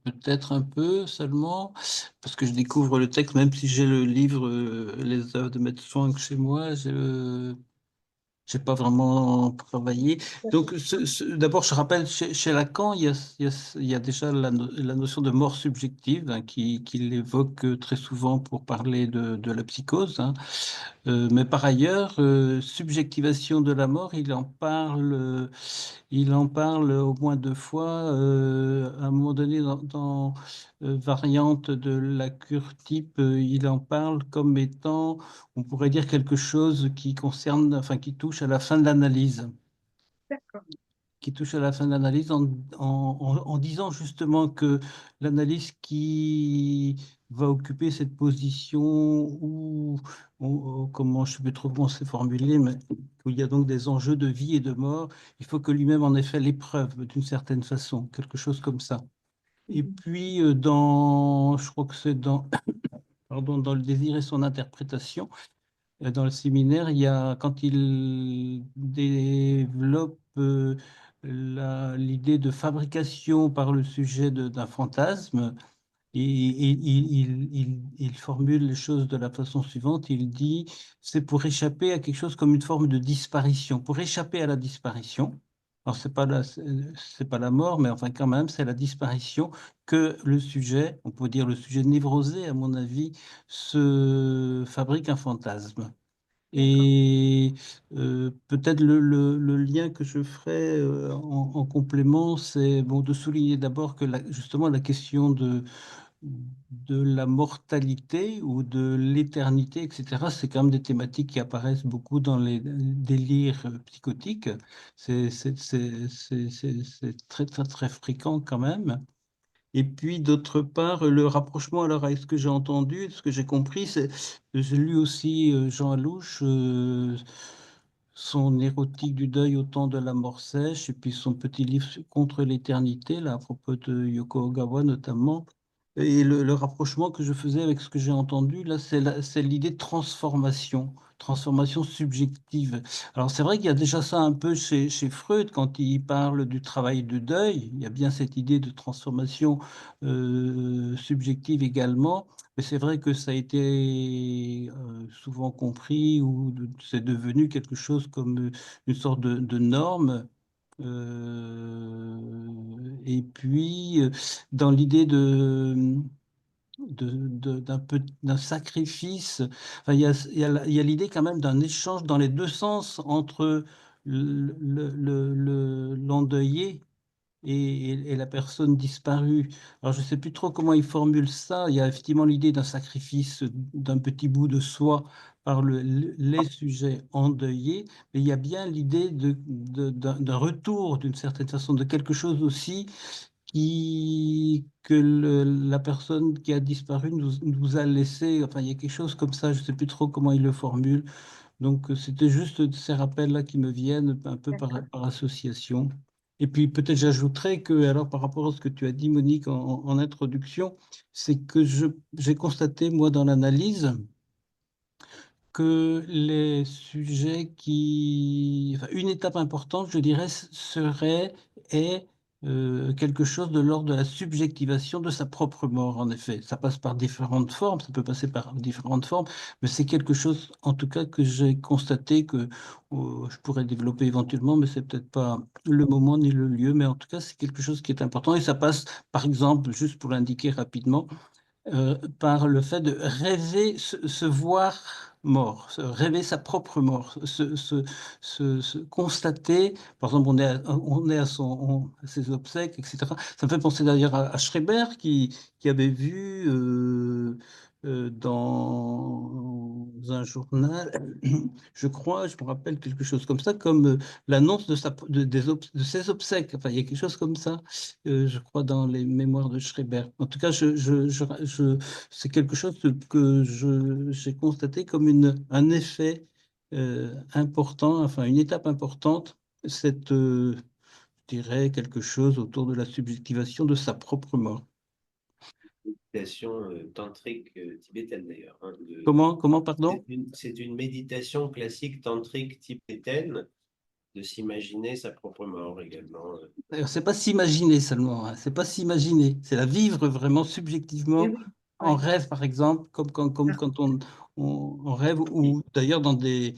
Peut-être un peu seulement, parce que je découvre le texte, même si j'ai le livre Les œuvres de Maître Chuang chez moi, j'ai pas vraiment travaillé. Donc, d'abord, je rappelle, chez Lacan, il y a déjà la notion de mort subjective hein, qu'il évoque très souvent pour parler de la psychose. Hein. Mais par ailleurs, subjectivation de la mort, il en parle au moins deux fois, à un moment donné dans variante de la cure type, il en parle comme étant, on pourrait dire quelque chose qui concerne, enfin qui touche à la fin de l'analyse D'accord. qui touche à la fin de l'analyse en disant justement que l'analyse qui va occuper cette position comment je ne sais plus trop comment c'est formulé, mais où il y a donc des enjeux de vie et de mort, il faut que lui-même en ait fait l'épreuve d'une certaine façon, quelque chose comme ça. Et Mhm. puis, je crois que c'est pardon, dans le désir et son interprétation, dans le séminaire, il y a, quand il développe l'idée de fabrication par le sujet d'un fantasme, il formule les choses de la façon suivante. Il dit, c'est pour échapper à quelque chose comme une forme de disparition, pour échapper à la disparition. Alors, c'est pas la mort, mais enfin, quand même, c'est la disparition que le sujet, on peut dire le sujet névrosé, à mon avis, se fabrique un fantasme. D'accord. Et peut-être le lien que je ferai en complément, c'est bon, de souligner d'abord que justement la question de la mortalité ou de l'éternité, etc., c'est quand même des thématiques qui apparaissent beaucoup dans les délires psychotiques. C'est très, très, très fréquent quand même. Et puis, d'autre part, le rapprochement, alors, avec ce que j'ai entendu, ce que j'ai compris, c'est, j'ai lu aussi Jean Alouche, son érotique du deuil au temps de la mort sèche, et puis son petit livre Contre l'éternité, là, à propos de Yoko Ogawa notamment. Et le rapprochement que je faisais avec ce que j'ai entendu, là, c'est l'idée de transformation, transformation subjective. Alors, c'est vrai qu'il y a déjà ça un peu chez Freud, quand il parle du travail de deuil, il y a bien cette idée de transformation subjective également, mais c'est vrai que ça a été souvent compris ou c'est devenu quelque chose comme une sorte de norme. Et puis, dans l'idée d'un sacrifice. Enfin, il y a l'idée quand même d'un échange dans les deux sens entre l'endeuillé et la personne disparue. Alors, je ne sais plus trop comment il formule ça. Il y a effectivement l'idée d'un sacrifice d'un petit bout de soi par les sujets endeuillés, mais il y a bien l'idée d'un retour, d'une certaine façon, de quelque chose aussi que la personne qui a disparu nous a laissé. Enfin, il y a quelque chose comme ça, je ne sais plus trop comment il le formule. Donc, c'était juste ces rappels-là qui me viennent un peu D'accord. par association. Et puis, peut-être j'ajouterais que, alors, par rapport à ce que tu as dit, Monique, en introduction, c'est que j'ai constaté, moi, dans l'analyse, que les sujets enfin, une étape importante, je dirais, est quelque chose de l'ordre de la subjectivation de sa propre mort, en effet. Ça passe par différentes formes, ça peut passer par différentes formes, mais c'est quelque chose, en tout cas, que j'ai constaté que je pourrais développer éventuellement, mais c'est peut-être pas le moment ni le lieu, mais en tout cas, c'est quelque chose qui est important et ça passe, par exemple, juste pour l'indiquer rapidement, par le fait de rêver, se voir mort, rêver sa propre mort, se constater, par exemple, on est à ses obsèques, etc. Ça me fait penser d'ailleurs à Schreber qui avait vu dans un journal, je crois, je me rappelle quelque chose comme ça, comme l'annonce de ses obsèques. Enfin, il y a quelque chose comme ça, je crois, dans les mémoires de Schreber. En tout cas, c'est quelque chose que j'ai constaté comme un effet important, enfin une étape importante, je dirais, quelque chose autour de la subjectivation de sa propre mort. Méditation tantrique tibétaine d'ailleurs. Hein, Comment, pardon? c'est une méditation classique tantrique tibétaine de s'imaginer sa propre mort également. D'ailleurs, c'est pas s'imaginer seulement, hein, c'est pas s'imaginer, c'est la vivre vraiment Et subjectivement oui, en ouais. rêve, par exemple, comme Ah, quand on rêve, ou d'ailleurs dans des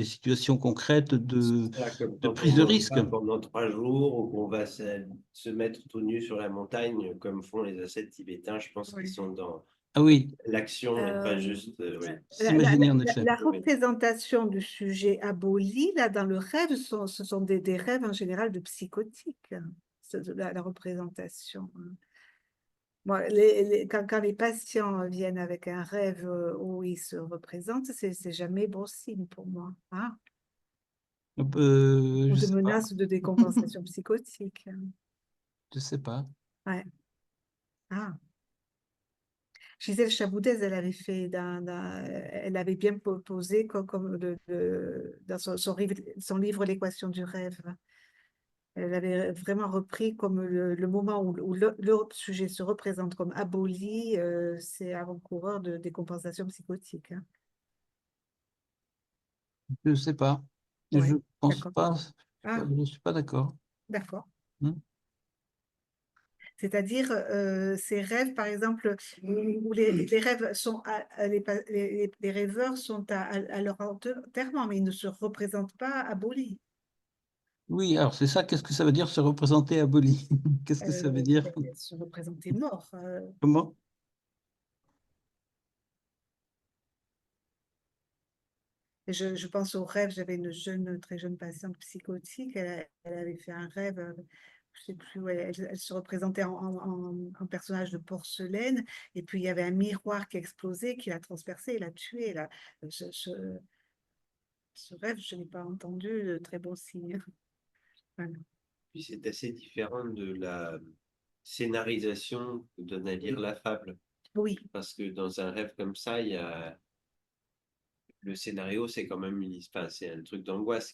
situations concrètes Voilà, comme de quand on prise de mange risque. pas pendant 3 jours ou qu'on va se mettre tout nu sur la montagne, comme font les ascètes tibétains, je pense qu'ils ouais. sont dans Ah oui, l'action et pas Euh, juste. Oui. s'imaginer en effet. la représentation du sujet aboli, là, dans le rêve, ce sont des rêves en général de psychotiques, hein. La représentation, hein. Moi, quand les patients viennent avec un rêve où ils se représentent, c'est jamais bon signe pour moi, hein. Ou Je de sais pas, menaces de décompensation psychotique, hein. je sais pas. Ouais. Ah. Gisèle Chaboudez, elle avait fait elle avait bien posé comme dans son livre L'équation du rêve. Elle avait vraiment repris comme le moment où le sujet se représente comme aboli, c'est avant-coureur de décompensation psychotique, hein. Je sais pas. Je Ouais, pense d'accord. pas. Ah, Je suis pas d'accord. d'accord. Hmm. C'est-à-dire ces rêves, par exemple, où les rêves sont les rêveurs sont à leur enterrement, mais ils ne se représentent pas abolis. Oui, alors c'est ça. Qu'est-ce que ça veut dire se représenter aboli? Qu'est-ce que ça veut dire? Ben, se représenter mort. Comment? Je pense au rêve, j'avais une très jeune patiente psychotique, elle avait fait un rêve, je sais plus, ouais, elle se représentait en personnage de porcelaine, et puis il y avait un miroir qui explosait, qui l'a transpercé, l'a tué. Là. Ce rêve, je n'ai pas entendu de très bon signe. Voilà. Puis c'est assez différent de la scénarisation que donne à lire la fable. Oui, Parce que dans un rêve comme ça, il y a le scénario, c'est quand même enfin, c'est un truc d'angoisse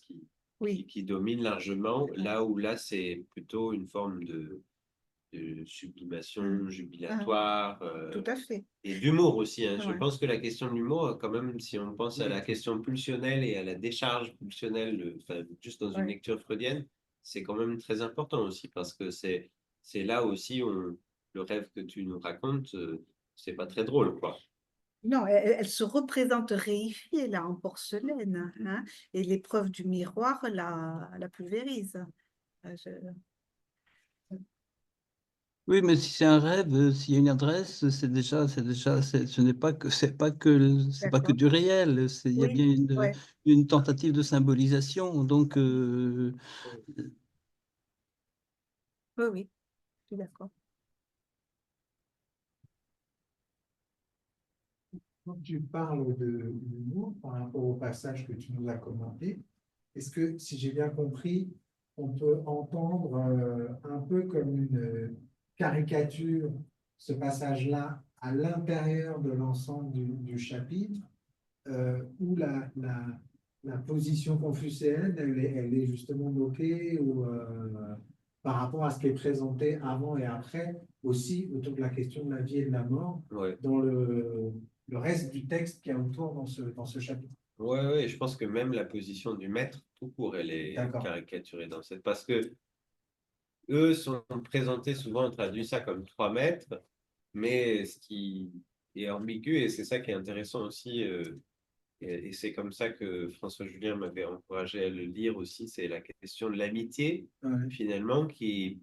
oui, qui domine largement, là où là, c'est plutôt une forme de sublimation ah, jubilatoire tout à fait. et d'humour aussi. Hein. Je Ouais. pense que la question de l'humour, quand même, si on pense à la question pulsionnelle et à la décharge pulsionnelle, enfin, juste dans une Ouais. lecture freudienne, c'est quand même très important aussi parce que c'est là aussi le rêve que tu nous racontes, c'est pas très drôle, quoi. Non, elle se représente réifiée là en porcelaine, hein, et l'épreuve du miroir la pulvérise. Je- Oui, mais si c'est un rêve, s'il y a une adresse, ce n'est pas que, c'est pas que D'accord. du réel. Il y a bien Oui, ouais. une tentative de symbolisation. Donc, Oui, oui, je suis d'accord. Quand tu parles de l'humour par rapport au passage que tu nous as commenté, est-ce que, si j'ai bien compris, on peut entendre un peu comme une caricature ce passage-là à l'intérieur de l'ensemble du chapitre, où la position confucéenne, elle est justement moquée ou, par rapport à ce qui est présenté avant et après, aussi autour de la question de la vie et de la mort, Ouais. dans le reste du texte qu'il y a autour dans ce chapitre. Ouais, ouais, je pense que même la position du maître, tout court, elle est D'accord. caricaturée dans cette. Parce que eux sont présentés souvent, on traduit ça comme 3 maîtres, mais ce qui est ambigu, et c'est ça qui est intéressant aussi, et c'est comme ça que François Julien m'avait encouragé à le lire aussi, c'est la question de l'amitié, Ouais. finalement, qui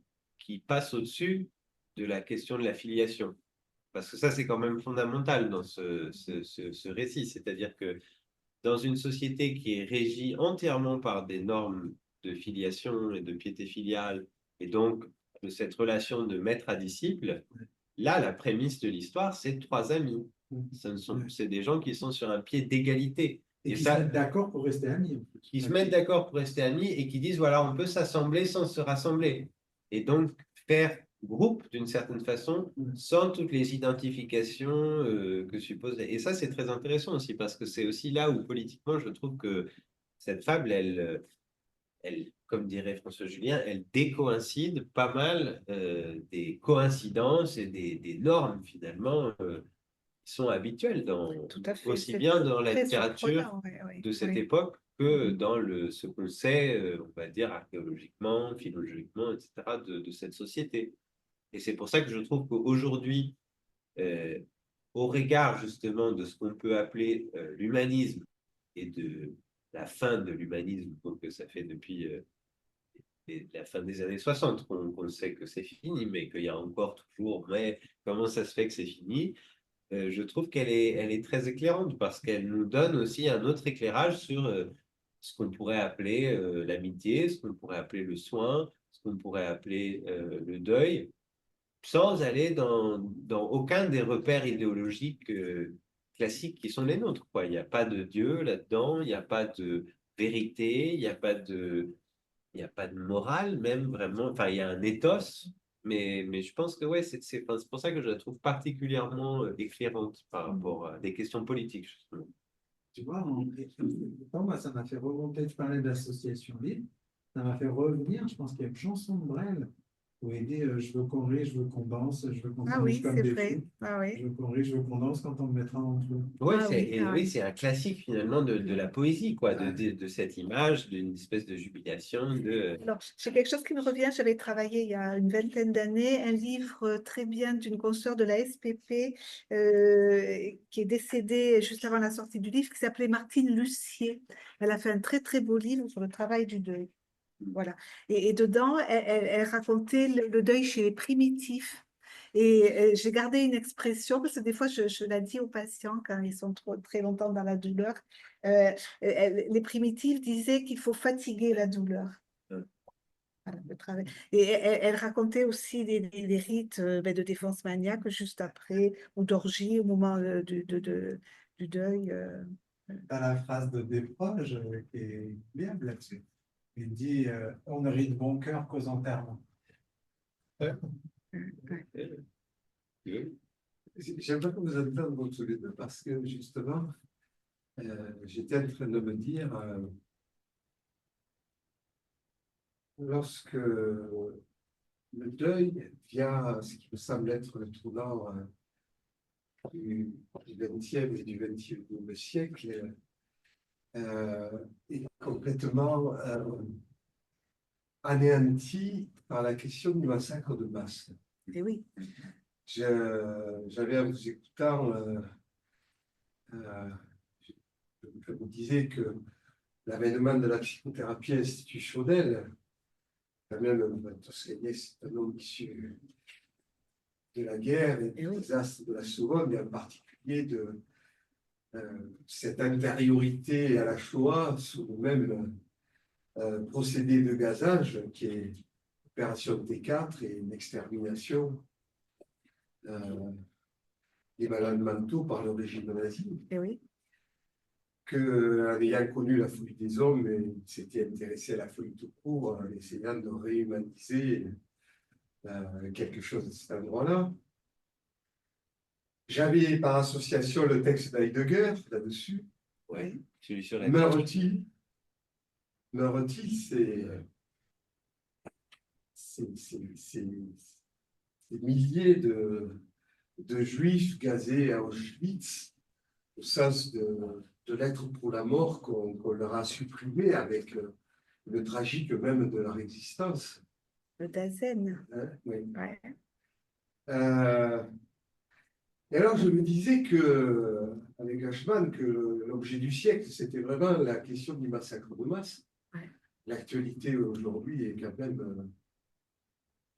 passe au-dessus de la question de la filiation. parce que ça, c'est quand même fondamental dans ce récit. C'est-à-dire que dans une société qui est régie entièrement par des normes de filiation et de piété filiale, et donc de cette relation de maître à disciple, là, la prémisse de l'histoire, c'est trois amis. C'est des gens qui sont sur un pied d'égalité. Et qui ça, se mettent d'accord pour rester amis. En plus. Qui se mettent d'accord pour rester amis et qui disent, voilà, on peut s'assembler sans se rassembler. Et donc, faire groupe d'une certaine façon, sans toutes les identifications que suppose. Et ça, c'est très intéressant aussi, parce que c'est aussi là où, politiquement, je trouve que cette fable, elle, comme dirait François Julien, elle décoïncide pas mal des coïncidences et des normes, finalement, qui sont habituelles Tout à fait. aussi C'est bien dans la très littérature surprenant, oui, de cette oui. époque que dans ce qu'on sait, on va dire, archéologiquement, philologiquement, etc., de cette société. Et c'est pour ça que je trouve qu'aujourd'hui, au regard justement de ce qu'on peut appeler l'humanisme et de la fin de l'humanisme, donc ça fait depuis la fin des années 60 qu'on sait que c'est fini, mais qu'il y a encore toujours, mais comment ça se fait que c'est fini? Je trouve elle est très éclairante parce qu'elle nous donne aussi un autre éclairage sur ce qu'on pourrait appeler l'amitié, ce qu'on pourrait appeler le soin, ce qu'on pourrait appeler le deuil, sans aller dans aucun des repères idéologiques classiques qui sont les nôtres, quoi. Il n'y a pas de Dieu là-dedans, il n'y a pas de vérité, il n'y a pas de morale même vraiment, enfin il y a un ethos, mais je pense que ouais, enfin, c'est pour ça que je la trouve particulièrement éclairante par rapport à des questions politiques, justement. Tu vois, moi, ça m'a fait remonter, tu parlais d'association libre, ça m'a fait revenir, je pense qu'il y a une chanson de Brel où il dit je veux qu'on rit, je veux qu'on danse, je veux qu'on Ah s'amuse oui, comme c'est des vrai. fous, Ah oui. je veux qu'on rit, je veux qu'on danse quand on me mettra en dessous. Ouais, Ah oui, ah oui, oui. c'est un classique finalement de la poésie, quoi, de cette image, d'une espèce de jubilation, de... Alors, j'ai quelque chose qui me revient. J'avais travaillé il y a une vingtaine d'années un livre très bien d'une consoeur de la SPP qui est décédée juste avant la sortie du livre, qui s'appelait Martine Lucier. Elle a fait un très très beau livre sur le travail du deuil. Voilà. Et dedans, elle racontait le deuil chez les primitifs. Et j'ai gardé une expression, parce que des fois, je la dis aux patients quand ils sont très longtemps dans la douleur. Les primitifs disaient qu'il faut fatiguer la douleur. Voilà, le travail. Et elle racontait aussi des rites de défense maniaque juste après, ou d'orgie au moment du deuil. T'as la phrase de Desproges qui est bien là-dessus. Il dit on ne rit de bon cœur qu'aux enterrements. J'aimerais que vous entendre tous les deux parce que justement, j'étais en train de me dire, lorsque le deuil vient, ce qui me semble être le tournant du XXe et du XXIe siècle, est complètement anéanti par la question du massacre de masse. Et oui. J'avais en vous écoutant, je vous disais que l'avènement de la psychothérapie institutionnelle, quand même, Toscani, c'est un homme issu de la guerre et du désastre de la Seconde, et en particulier de cette intériorité à la Shoah sous le même procédé de gazage qui est l'opération T4 et l'extermination des malades mentaux par le régime nazi. Et oui. Ayant connu la folie des hommes, il s'était intéressé à la folie tout court, en essayant de réhumaniser quelque chose de cet endroit-là. J'avais par association le texte d'Heidegger là-dessus. Ouais, celui sur la Meurt-il, c'est des milliers de juifs gazés à Auschwitz, au sens de l'être pour la mort qu'on leur a supprimé avec le tragique même de leur existence. Le Dasein. Hein, oui. Ouais. Et alors je me disais que, avec Ashman, que l'objet du siècle, c'était vraiment la question du massacre de masse. Ouais. L'actualité aujourd'hui est quand même,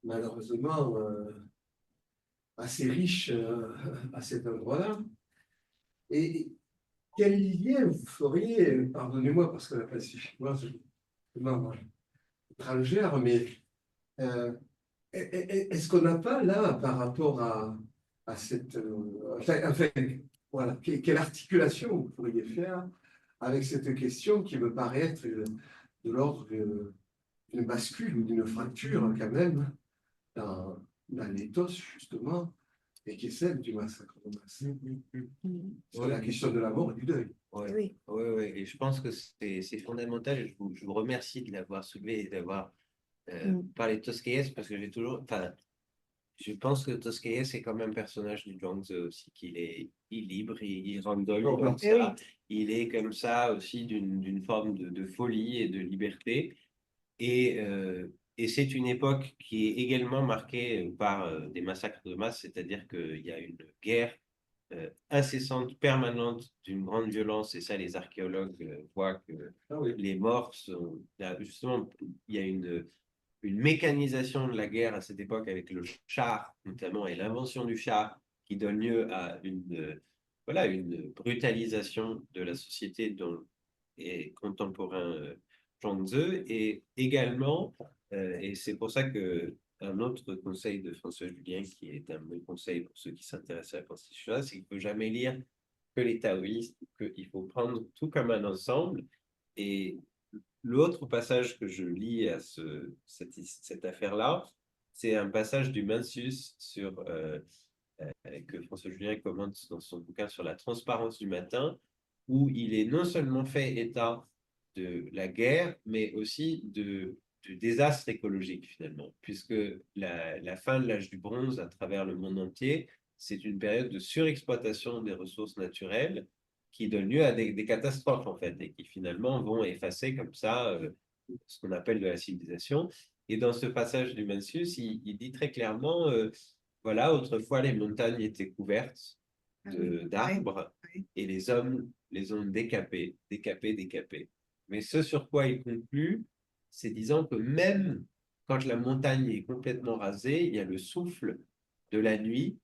malheureusement, assez riche à cet endroit-là. Et quel lien vous feriez, pardonnez-moi parce que la presse chinoise, je étrangère, mais est-ce qu'on n'a pas là, par rapport à cette... enfin, voilà, quelle articulation vous pourriez faire avec cette question qui me paraît être de l'ordre d'une bascule ou d'une fracture quand même dans l'éthos, justement, et qui est celle du massacre de masse. C'est la question de la mort et du deuil. Ouais, Oui. ouais, ouais. Et je pense que c'est fondamental. Je vous remercie de l'avoir soulevé et d'avoir parlé de Toscaïès parce que j'ai toujours. Enfin, je pense que Toscaïès est comme un personnage du Zhuangzi aussi, qu'il est libre, il randonne comme ça. Il est comme ça aussi d'une forme de folie et de liberté. Et c'est une époque qui est également marquée par des massacres de masse, c'est-à-dire qu'il y a une guerre incessante, permanente, d'une grande violence, et ça, les archéologues voient que les morts sont. Justement, il y a une mécanisation de la guerre à cette époque avec le char, notamment, et l'invention du char qui donne lieu à voilà, une brutalisation de la société dont est contemporain Zhuangzi, et également, et c'est pour ça que un autre conseil de François Julien, qui est un bon conseil pour ceux qui s'intéressent à la pensée chinoise, c'est qu'il ne faut jamais lire que les taoïstes, qu'il faut prendre tout comme un ensemble. Et l'autre passage que je lis à cette affaire-là, c'est un passage du Mencius que François Julien commente dans son bouquin sur la transparence du matin, où il est non seulement fait état de la guerre, mais aussi du désastre écologique finalement, puisque la fin de l'âge du bronze à travers le monde entier, c'est une période de surexploitation des ressources naturelles qui donne lieu à des catastrophes en fait, et qui finalement vont effacer comme ça ce qu'on appelle de la civilisation. Et dans ce passage du Mencius, il dit très clairement, voilà, autrefois les montagnes étaient couvertes d'arbres et les hommes les ont décapés. Mais ce sur quoi il conclut, c'est disant que même quand la montagne est complètement rasée, il y a le souffle de la nuit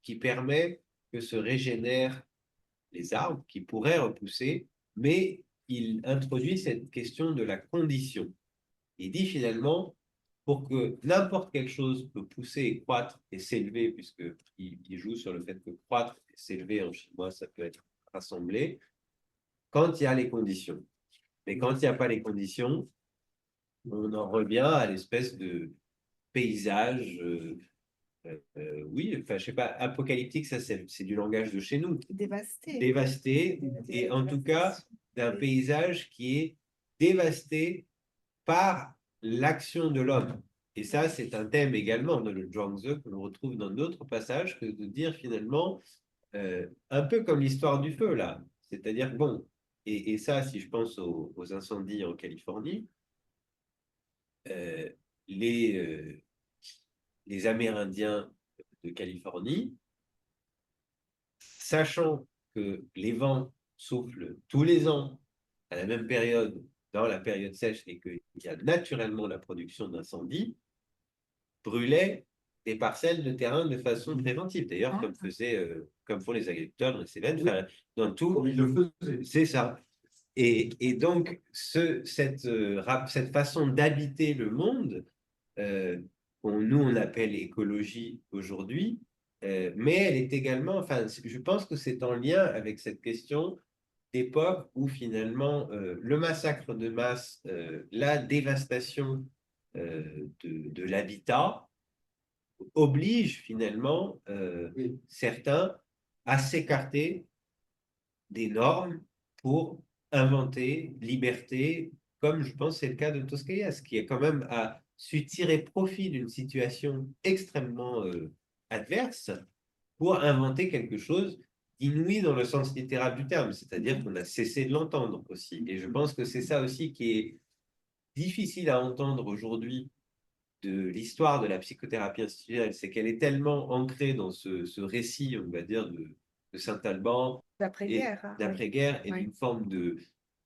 qui permet que se régénèrent les arbres, qui pourraient repousser, mais il introduit cette question de la condition. Il dit finalement, pour que n'importe quelle chose peut pousser et croître et s'élever, puisqu'il joue sur le fait que croître et s'élever en chinois, ça peut être rassemblé, quand il y a les conditions. Mais quand il n'y a pas les conditions, on en revient à l'espèce de paysage, oui, enfin, je sais pas, apocalyptique, ça c'est du langage de chez nous. Dévasté, et en tout cas, d'un paysage qui est dévasté par l'action de l'homme. Et ça, c'est un thème également dans le Zhuangzi que l'on retrouve dans d'autres passages, que de dire finalement, un peu comme l'histoire du feu, là. C'est-à-dire, bon, et ça, si je pense aux incendies en Californie, euh, les, les Amérindiens de Californie, sachant que les vents soufflent tous les ans à la même période, dans la période sèche, et qu'il y a naturellement la production d'incendies, brûlaient des parcelles de terrain de façon préventive. D'ailleurs, comme font les agriculteurs dans les Cévennes, dans tout. Comme ils le faisaient. C'est ça. Et donc, cette façon d'habiter le monde, nous, on appelle écologie aujourd'hui, mais elle est également, enfin, je pense que c'est en lien avec cette question d'époque où finalement le massacre de masse, la dévastation de l'habitat oblige finalement certains à s'écarter des normes pour inventer liberté, comme je pense c'est le cas de Toscaïas, qui est quand même su tirer profit d'une situation extrêmement adverse pour inventer quelque chose d'inouï dans le sens littéral du terme, c'est-à-dire qu'on a cessé de l'entendre aussi. Et je pense que c'est ça aussi qui est difficile à entendre aujourd'hui de l'histoire de la psychothérapie institutionnelle, c'est qu'elle est tellement ancrée dans ce récit, on va dire, de Saint-Alban, d'après-guerre, et d'une forme de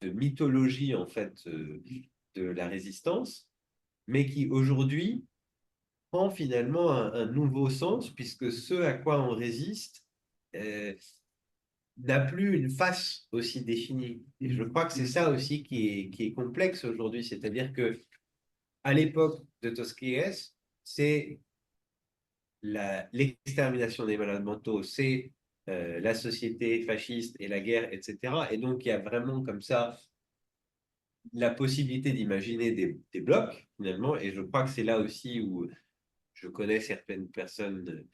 mythologie, en fait, de la résistance, mais qui aujourd'hui prend finalement un nouveau sens, puisque ce à quoi on résiste euh, n'a plus une face aussi définie. Et je crois que c'est ça aussi qui est complexe aujourd'hui, c'est-à-dire que à l'époque de Tosquelles, c'est l'extermination des malades mentaux, c'est la société fasciste et la guerre, etc. Et donc, il y a vraiment comme ça la possibilité d'imaginer des blocs, finalement. Et je crois que c'est là aussi où je connais certaines personnes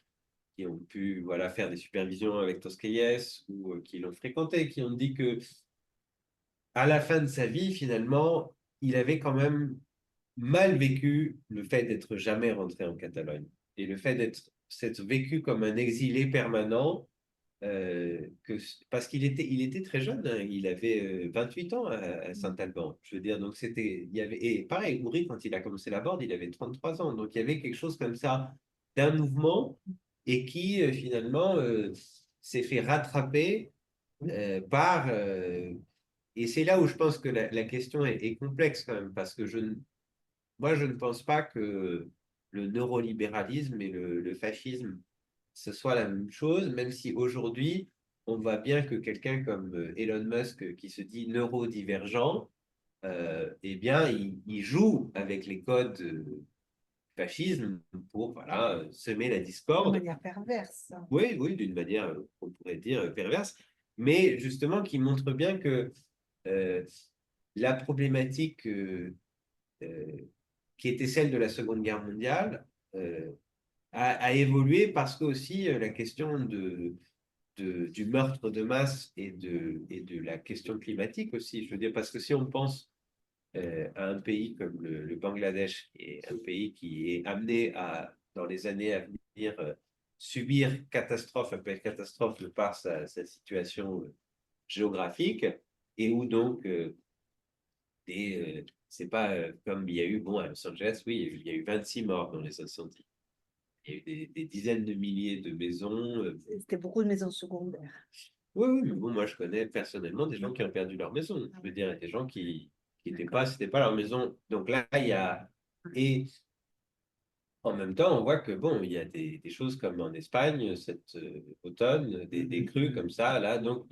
qui ont pu voilà, faire des supervisions avec Tosquelles ou qui l'ont fréquenté, qui ont dit que à la fin de sa vie, finalement, il avait quand même mal vécu le fait d'être jamais rentré en Catalogne et le fait s'être vécu comme un exilé permanent parce il était très jeune, hein, il avait 28 ans à Saint-Alban. Je veux dire, donc et pareil, Ouri, quand il a commencé la board, il avait 33 ans. Donc il y avait quelque chose comme ça d'un mouvement et qui finalement s'est fait rattraper par. Et c'est là où je pense que la question est complexe quand même, parce que moi, je ne pense pas que le neurolibéralisme et le fascisme, ce soit la même chose, même si aujourd'hui, on voit bien que quelqu'un comme Elon Musk, qui se dit neurodivergent, eh bien, il joue avec les codes fascisme pour voilà, semer la De discorde. manière perverse. Oui, oui, d'une manière, on pourrait dire, perverse, mais justement qui montre bien que euh, la problématique euh, qui était celle de la Seconde Guerre mondiale, a évolué parce que aussi la question du meurtre de masse et de la question climatique aussi. Je veux dire, parce que si on pense à un pays comme le Bangladesh, qui est un pays qui est amené à, dans les années à venir, subir catastrophe après catastrophe de par sa situation géographique, et où donc c'est pas comme il y a eu, bon, à Los Angeles, oui, il y a eu 26 morts dans les incendies. Il y a eu des dizaines de milliers de maisons. C'était beaucoup de maisons secondaires. Oui, oui, mais bon, moi, je connais personnellement des gens qui ont perdu leur maison. Je veux dire, il y a des gens qui n'étaient pas, c'était pas leur maison. Donc là, il y a. Et en même temps, on voit que, bon, il y a des choses comme en Espagne, cet automne, des crues comme ça, là. Donc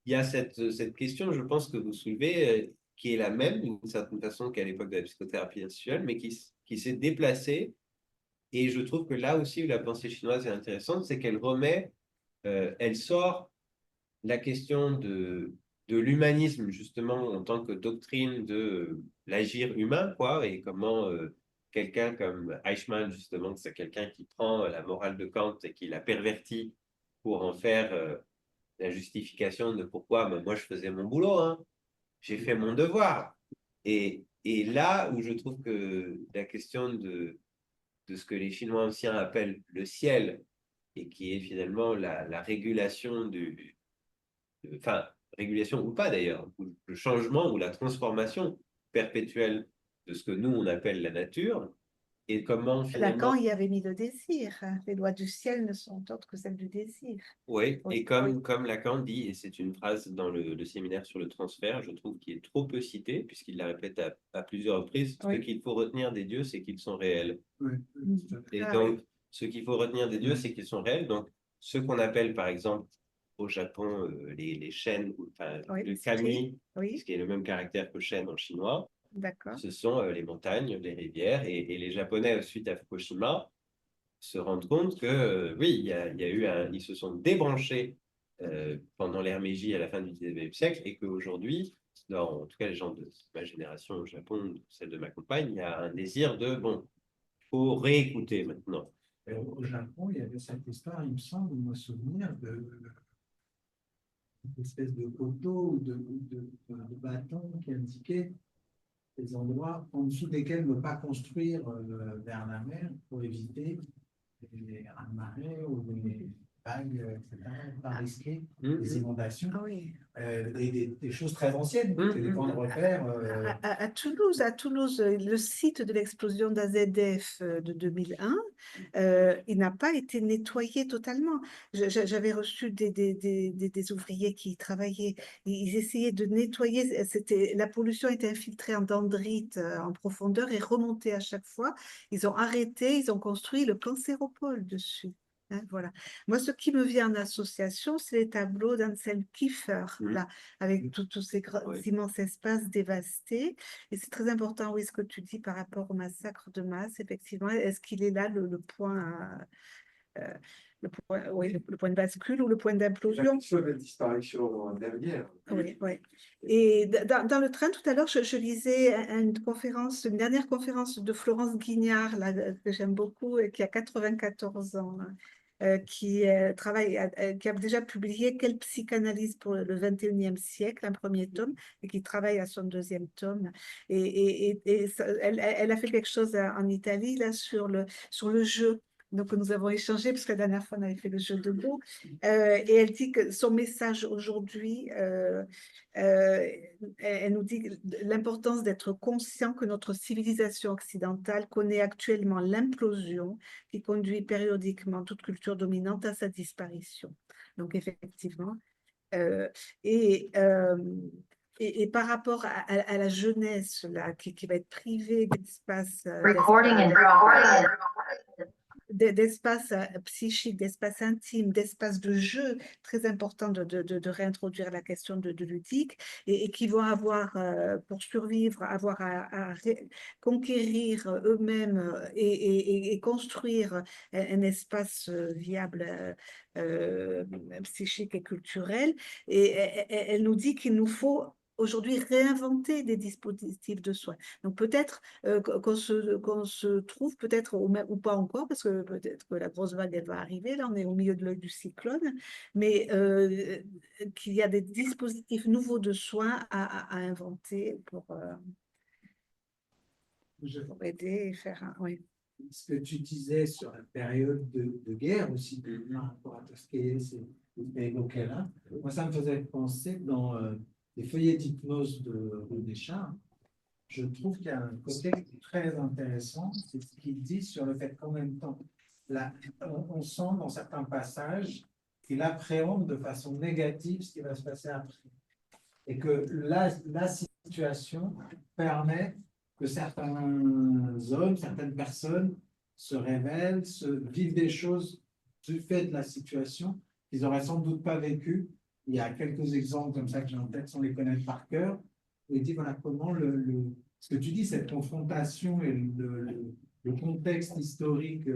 il y a cette question, je pense, que vous soulevez, qui est la même, d'une certaine façon, qu'à l'époque de la psychothérapie institutionnelle, mais qui s'est déplacée. Et je trouve que là aussi où la pensée chinoise est intéressante, c'est qu'elle remet, elle sort la question de l'humanisme, justement, en tant que doctrine de l'agir humain, quoi, et comment quelqu'un comme Eichmann, justement, c'est quelqu'un qui prend la morale de Kant et qui la pervertit pour en faire la justification de pourquoi moi je faisais mon boulot, hein, j'ai fait mon devoir. Et là où je trouve que la question de ce que les Chinois anciens appellent le ciel, et qui est finalement la régulation enfin, régulation ou pas d'ailleurs, le changement ou la transformation perpétuelle de ce que nous on appelle la nature, et comment Lacan finalement, y avait mis le désir. Les lois du ciel ne sont autres que celles du désir. oui, Oui, et comme Lacan dit, et c'est une phrase dans le séminaire sur le transfert, je trouve qu'il est trop peu cité, puisqu'il la répète à plusieurs reprises, ce oui. qu'il faut retenir des dieux, c'est qu'ils sont réels. Oui, oui, tout à fait. Et Ah, donc, ce qu'il faut retenir des dieux, c'est qu'ils sont réels. Donc, ce qu'on appelle, par exemple, au Japon, les chênes, enfin, oui, le c'est kami, oui, ce qui est le même caractère que chêne en chinois, d'accord. ce sont les montagnes, les rivières. Et les Japonais, suite à Fukushima, se rendent compte que, oui, il y a eu ils se sont débranchés pendant l'ère Meiji à la fin du 19e siècle et qu'aujourd'hui, en tout cas les gens de ma génération au Japon, celle de ma compagne, il y a un désir de, bon, faut réécouter maintenant. Au Japon, il y avait cette histoire, il me semble, me souvenir d'une espèce de poteau ou de bâton qui indiquait des endroits en dessous desquels ne pas construire vers la mer pour éviter des raz-de-marée ou des vagues, etc., pas risquées, Mhm. des inondations, Ah oui. des choses très anciennes, des points de repère. À Toulouse, le site de l'explosion d'AZF de 2001, il n'a pas été nettoyé totalement. J'avais reçu des ouvriers qui y travaillaient. Ils essayaient de nettoyer. La pollution était infiltrée en dendrite en profondeur et remontée à chaque fois. Ils ont arrêté, ils ont construit le cancéropole dessus. Hein, voilà. Moi, ce qui me vient en association, c'est les tableaux d'Anselm Kiefer, là, avec tous ces Oui. immenses espaces dévastés. Et c'est très important, oui, ce que tu dis par rapport au massacre de masse, effectivement. Est-ce qu'il est là le point, oui, le point de bascule ou le point d'implosion? Sur la disparition dernière. Oui, oui. Et dans le train, tout à l'heure, je lisais une dernière conférence de Florence Guignard, là, que j'aime beaucoup, et qui a 94 ans, hein, qui qui a déjà publié Quelle psychanalyse pour le 21e siècle, un premier tome, et qui travaille à son deuxième tome. Elle a fait quelque chose en Italie, là, sur le jeu. Donc, nous avons échangé, parce que la dernière fois, on avait fait le jeu de Go. Et elle dit que son message aujourd'hui, elle nous dit l'importance d'être conscient que notre civilisation occidentale connaît actuellement l'implosion qui conduit périodiquement toute culture dominante à sa disparition. Donc, effectivement. euh, et, euh, et par rapport à la jeunesse là, qui va être privée d'espace psychique, d'espace intime, d'espace de jeu, très important de réintroduire la question de ludique, et qui vont avoir, pour survivre, avoir à conquérir eux-mêmes et construire un espace viable psychique et culturel. Et elle nous dit qu'il nous faut aujourd'hui réinventer des dispositifs de soins. Donc peut-être qu'on se trouve peut-être ou pas encore, parce que peut-être que la grosse vague, elle va arriver, là on est au milieu de l'œil du cyclone, mais qu'il y a des dispositifs nouveaux de soins à inventer Je- pour aider et faire un... Oui. Ce que tu disais sur la période de guerre aussi, par rapport à tout ce qui est évoqué là, moi ça me faisait penser que dans les feuillets d'hypnose de Deschamps, je trouve qu'il y a un côté très intéressant, c'est ce qu'il dit sur le fait qu'en même temps, là, on sent dans certains passages qu'il appréhende de façon négative ce qui va se passer après. Et que la situation permet que certains hommes, certaines personnes se révèlent, vivent des choses du fait de la situation qu'ils n'auraient sans doute pas vécues. Il y a quelques exemples comme ça que j'ai en tête sans les connaître par cœur. Où il dit voilà comment ce que tu dis, cette confrontation et le contexte historique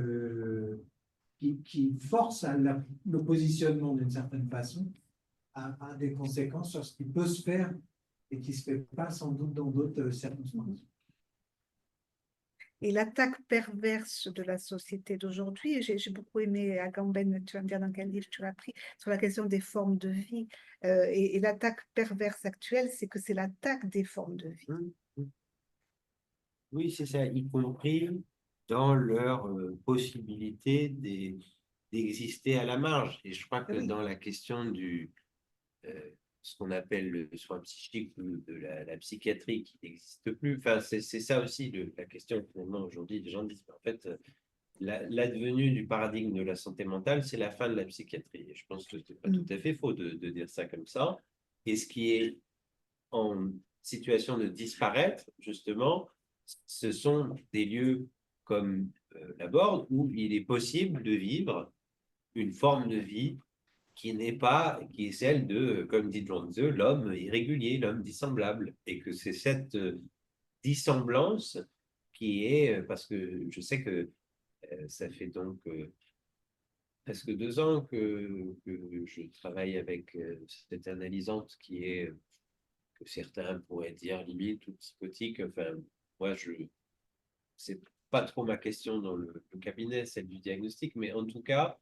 qui force le positionnement d'une certaine façon a des conséquences sur ce qui peut se faire et qui ne se fait pas sans doute dans d'autres circonstances. Et l'attaque perverse de la société d'aujourd'hui, j'ai beaucoup aimé Agamben, tu vas me dire dans quel livre tu l'as pris, sur la question des formes de vie. Et l'attaque perverse actuelle, c'est que c'est l'attaque des formes de vie. Oui, c'est ça, y compris dans leur possibilité d'exister à la marge. Et je crois que Oui. dans la question ce qu'on appelle le soin psychique ou de la psychiatrie qui n'existe plus, enfin, c'est ça aussi la question finalement aujourd'hui. Les gens disent, en fait, l'advenue du paradigme de la santé mentale, c'est la fin de la psychiatrie. Et je pense que ce n'est pas tout à fait faux de dire ça comme ça. Et ce qui est en situation de disparaître, justement, ce sont des lieux comme la Borde où il est possible de vivre une forme de vie qui est celle de, comme dit Zhuangzi, l'homme irrégulier, l'homme dissemblable. Et que c'est cette dissemblance qui est, parce que je sais que ça fait donc presque 2 ans que je travaille avec cette analysante qui est, que certains pourraient dire limite ou psychotique. Enfin, moi, c'est pas trop ma question dans le cabinet, celle du diagnostic, mais en tout cas,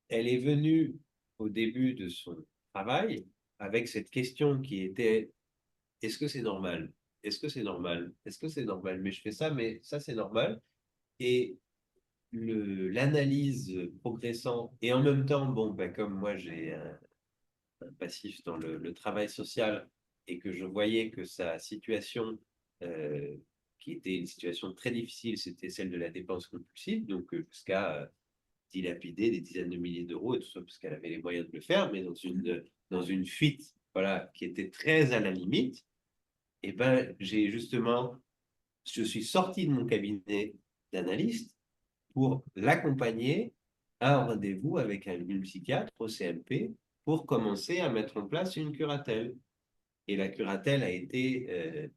elle est venue au début de son travail avec cette question qui était: est-ce que c'est normal? Est-ce que c'est normal? Est-ce que c'est normal? Mais je fais ça, mais ça c'est normal. Et l'analyse progressant, et en même temps, bon, ben, comme moi j'ai un passif dans le travail social et que je voyais que sa situation, qui était une situation très difficile, c'était celle de la dépense compulsive, donc jusqu'à dilapider des dizaines de milliers d'euros et tout ça, parce qu'elle avait les moyens de le faire, mais dans une fuite voilà, qui était très à la limite, et ben, je suis sorti de mon cabinet d'analyste pour l'accompagner à un rendez-vous avec une psychiatre au CMP pour commencer à mettre en place une curatelle. Et la curatelle a été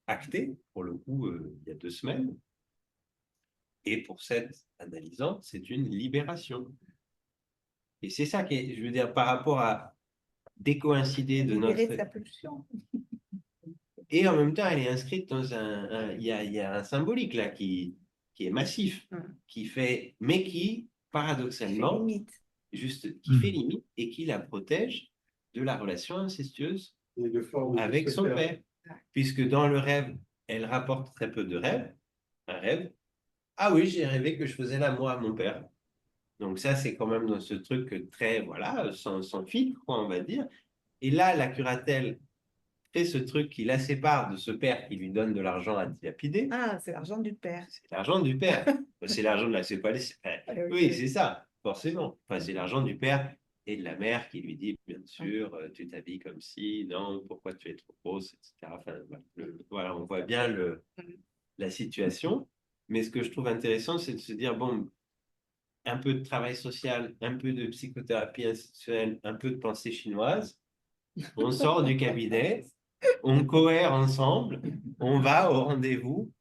actée, pour le coup, il y a 2 semaines. Et pour cette analysante, c'est une libération. Et c'est ça qui est, je veux dire, par rapport à décoïncider de Libérer notre... sa pulsion. Et en même temps, elle est inscrite dans il y a un symbolique là qui est massif, qui fait, mais qui, paradoxalement, qui fait limite et qui la protège de la relation incestueuse Et de forme avec son père. Puisque dans le rêve, elle rapporte très peu de rêves. Un rêve, ah oui, j'ai rêvé que je faisais l'amour à mon père. Donc ça, c'est quand même dans ce truc très, voilà, sans filtre, quoi, on va dire. Et là, la curatelle fait ce truc qui la sépare de ce père qui lui donne de l'argent à dilapider. Ah, c'est l'argent du père. C'est l'argent du père. C'est l'argent de la séparation. Oui, c'est ça, forcément. Enfin, c'est l'argent du père et de la mère qui lui dit, bien sûr, tu t'habilles comme si, non, pourquoi tu es trop grosse, etc. Enfin, voilà, on voit bien la situation. Mais ce que je trouve intéressant, c'est de se dire, bon, un peu de travail social, un peu de psychothérapie institutionnelle, un peu de pensée chinoise, on sort du cabinet, on cohère ensemble, on va au rendez-vous,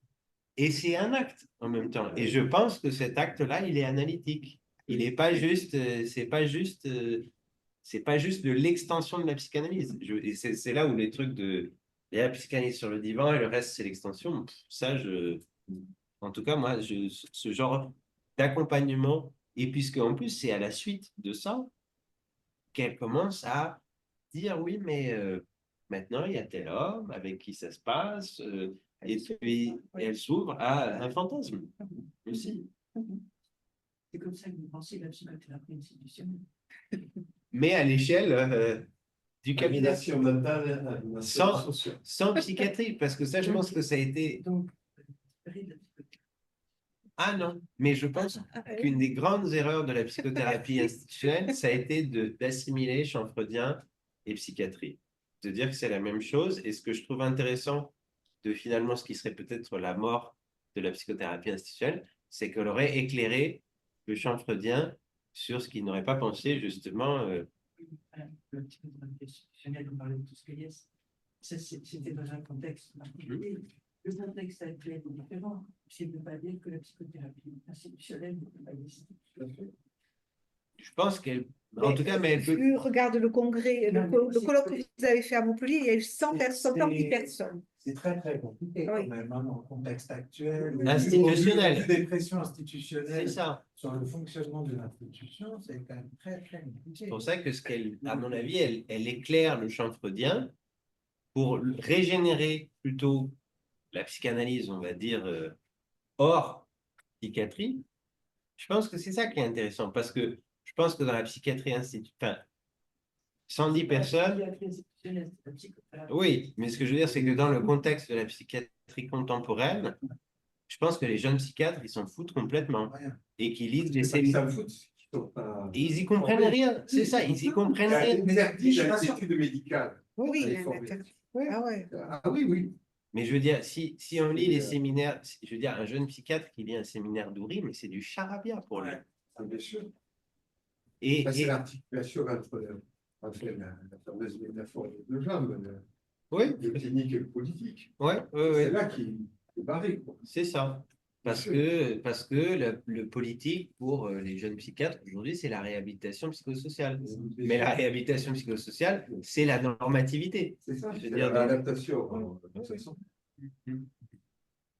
et c'est un acte en même temps. Et je pense que cet acte-là, il est analytique. Il n'est pas juste, c'est pas juste de l'extension de la psychanalyse. Et c'est là où les trucs de la psychanalyse sur le divan et le reste, c'est l'extension. Ça, en tout cas, moi, ce genre d'accompagnement, et puisque en plus, c'est à la suite de ça qu'elle commence à dire oui, mais maintenant, il y a tel homme avec qui ça se passe, et puis elle s'ouvre à un fantasme aussi. C'est comme ça que vous pensez la psychothérapie institutionnelle. Mais à l'échelle du cabinet. Sans Sans psychiatrie, parce que ça, je pense que ça a été. Donc, Ah non, mais je pense qu'une des grandes erreurs de la psychothérapie institutionnelle, ça a été d'assimiler champ freudien et psychiatrie. De dire que c'est la même chose. Et ce que je trouve intéressant de finalement ce qui serait peut-être la mort de la psychothérapie institutionnelle, c'est qu'elle aurait éclairé le champ freudien sur ce qu'il n'aurait pas pensé justement. la psychothérapie institutionnelle, on parlait de tout ce qu'il y a. C'était dans un contexte particulier. Le contexte actuel est différent. C'est de ne pas dire que la psychothérapie institutionnelle ne peut pas exister. Je pense qu'elle. En tout cas, mais elle peut. Regarde le congrès, Non, le colloque que vous avez fait à Montpellier, il y a eu 100 personnes, 110 personnes. C'est très, très compliqué quand Oui. même, hein, dans le contexte actuel. Institutionnel. Des pressions institutionnelles C'est ça. sur le fonctionnement de l'institution, c'est quand même très, très compliqué. C'est pour ça que à mon avis, elle éclaire le champ freudien pour régénérer plutôt la psychanalyse, on va dire, hors psychiatrie. Je pense que c'est ça qui est intéressant, parce que je pense que dans la psychiatrie institutionnelle, 110 personnes, oui, mais ce que je veux dire, c'est que dans le contexte de la psychiatrie contemporaine, je pense que les jeunes psychiatres, ils s'en foutent complètement et qu'ils lisent des cellules. Et ils y comprennent rien, c'est ça, ils y comprennent rien. L'étude médicale. Oui, Elle est formée. ah ouais. Ah oui, oui. Mais je veux dire, si on lit les séminaires, je veux dire, un jeune psychiatre qui lit un séminaire d'Oury, mais c'est du charabia pour lui. Bien sûr. Et C'est l'articulation entre la fameuse métaphore de jambes, oui, le clinique et le politique. ouais, C'est là qui est barré, quoi. c'est ça. Parce que le politique, pour les jeunes psychiatres, aujourd'hui, c'est la réhabilitation psychosociale. Mais la réhabilitation psychosociale, c'est la normativité. C'est ça, Je veux c'est dire, l'adaptation.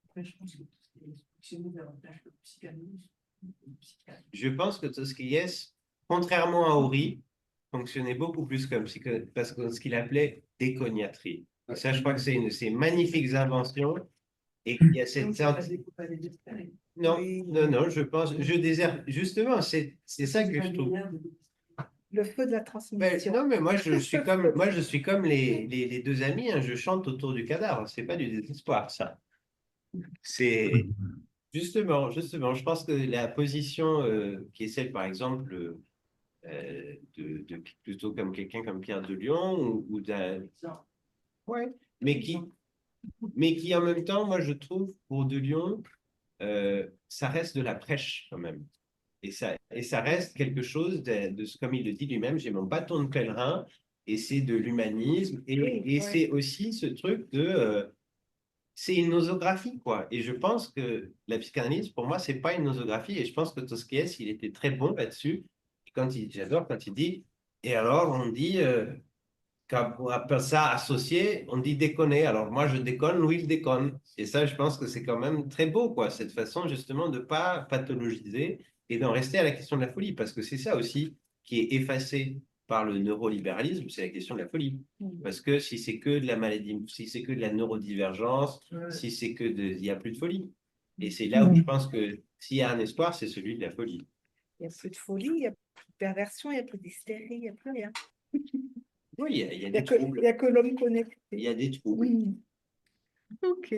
Après, je pense que c'est davantage que le psychanalyste. Je pense que Tosquiès, contrairement à Horry, fonctionnait beaucoup plus comme parce que ce qu'il appelait déconiatrie. Et ça, je crois que c'est magnifiques inventions. Et qu'il y a cette Donc, sorte. ça découpe pas les deux séries. Non, Oui. non, je pense, je déserte. Justement, c'est ça que je trouve. Le feu de la Ben, transmission. non, mais moi je suis comme les deux amis, hein, je chante autour du cadavre. C'est pas du désespoir, ça. C'est justement, je pense que la position qui est celle, par exemple, plutôt comme quelqu'un comme Pierre de Lion ou d'un. Ouais, mais qui en même temps, moi je trouve pour de Lion, ça reste de la prêche quand même. Et ça reste quelque chose comme il le dit lui-même, j'ai mon bâton de pèlerin, et c'est de l'humanisme, et c'est aussi ce truc c'est une nosographie, quoi. Et je pense que la psychanalyse, pour moi, c'est pas une nosographie, et je pense que Tosquelles, il était très bon là-dessus. Et j'adore quand il dit, et alors on dit, quand on appelle ça associé, on dit déconner. Alors moi, je déconne, lui, il déconne. Et ça, je pense que c'est quand même très beau, quoi, cette façon justement de ne pas pathologiser et d'en rester à la question de la folie. Parce que c'est ça aussi qui est effacé par le neurolibéralisme, c'est la question de la folie. Parce que si c'est que de la maladie, si c'est que de la neurodivergence, si c'est que il n'y a plus de folie. Et c'est là où je pense que s'il y a un espoir, c'est celui de la folie. Il n'y a plus de folie, il n'y a plus de perversion, il n'y a plus d'hystérie, il n'y a plus rien. Oui, il y a Il n'y des a troubles. que l'homme connecté. Il y a des troubles. Oui. Ok.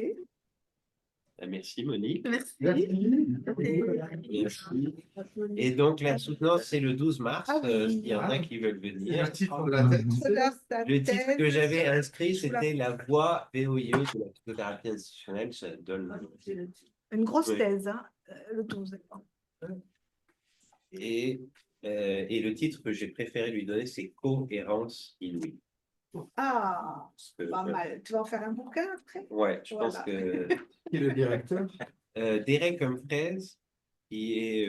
Merci, Monique. Merci. Merci. Et donc, la soutenance, c'est le 12 mars. Ah oui. Il y en a qui veulent C'est venir. le titre de la tête. Le titre que j'avais inscrit, c'était La voie VOIE de la psychothérapie institutionnelle. Ça donne. Une grosse Oui. thèse, hein, le 12. Et le titre que j'ai préféré lui donner, c'est Cohérence inouïe. Ah, pas ouais. mal. Tu vas en faire un bouquin après? Ouais, je pense Voilà. que Qui est le directeur? Derek Humphreys, qui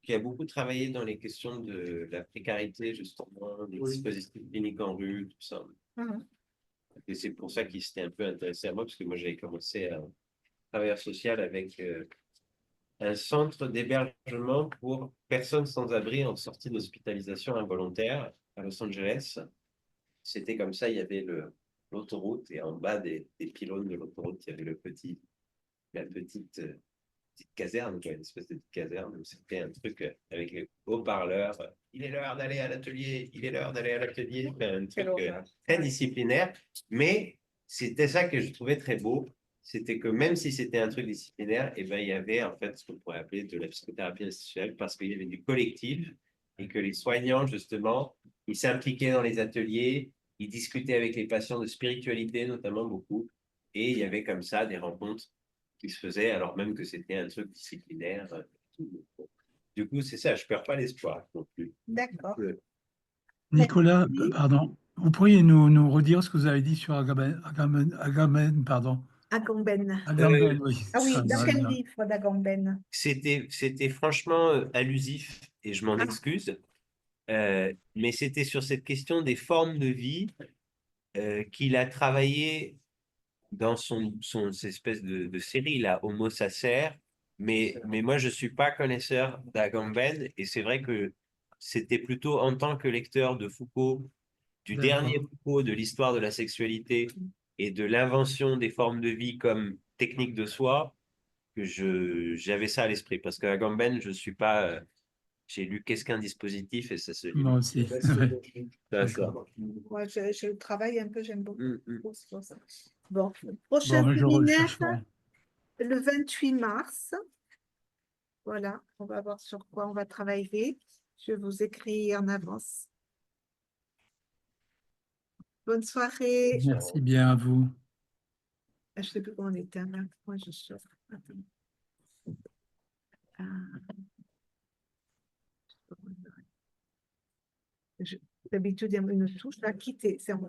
a beaucoup travaillé dans les questions de la précarité, justement, des dispositifs cliniques en rue, tout ça. Et c'est pour ça qu'il s'était un peu intéressé à moi, parce que moi, j'avais commencé à travailler social avec un centre d'hébergement pour personnes sans abri en sortie d'hospitalisation involontaire à Los Angeles. C'était comme ça, il y avait l'autoroute, et en bas des pylônes de l'autoroute, il y avait la petite caserne, quoi, une espèce de petite caserne où c'était un truc avec les haut-parleurs. Il est l'heure d'aller à l'atelier, il est l'heure d'aller à l'atelier. Un truc très disciplinaire. Mais c'était ça que je trouvais très beau. C'était que même si c'était un truc disciplinaire, et ben, il y avait en fait ce qu'on pourrait appeler de la psychothérapie institutionnelle parce qu'il y avait du collectif et que les soignants, justement, ils s'impliquaient dans les ateliers, ils discutaient avec les patients de spiritualité, notamment beaucoup. Et il y avait comme ça des rencontres qui se faisait alors même que c'était un truc disciplinaire. Du coup, c'est ça, je ne perds pas l'espoir non plus. D'accord. Nicolas, Merci. pardon, vous pourriez nous redire ce que vous avez dit sur Agamben, pardon. Agamben. Agamben, oui. Ah oui, ça dans va quel bien. livre d'Agamben? C'était franchement allusif et je m'en excuse. Mais c'était sur cette question des formes de vie qu'il a travaillé dans son espèce de série, là, Homo Sacer. Mais moi, je ne suis pas connaisseur d'Agamben et c'est vrai que c'était plutôt en tant que lecteur de Foucault, du dernier Foucault, de l'histoire de la sexualité et de l'invention des formes de vie comme technique de soi, que j'avais ça à l'esprit. Parce qu'Agamben, je ne suis pas. J'ai lu Qu'est-ce qu'un dispositif et ça se lit. Moi aussi. D'accord. Moi, je travaille un peu, j'aime beaucoup. C'est pour ça. Bon, Bon, prochain mais je séminaire, rechercherai. le 28 mars. Voilà, on va voir sur quoi on va travailler. Je vous écris en avance. Bonne soirée. Merci bien à vous. Je ne sais plus comment on était. Moi, je sors. Attends. D'habitude, il y a une touche là, quitter. C'est en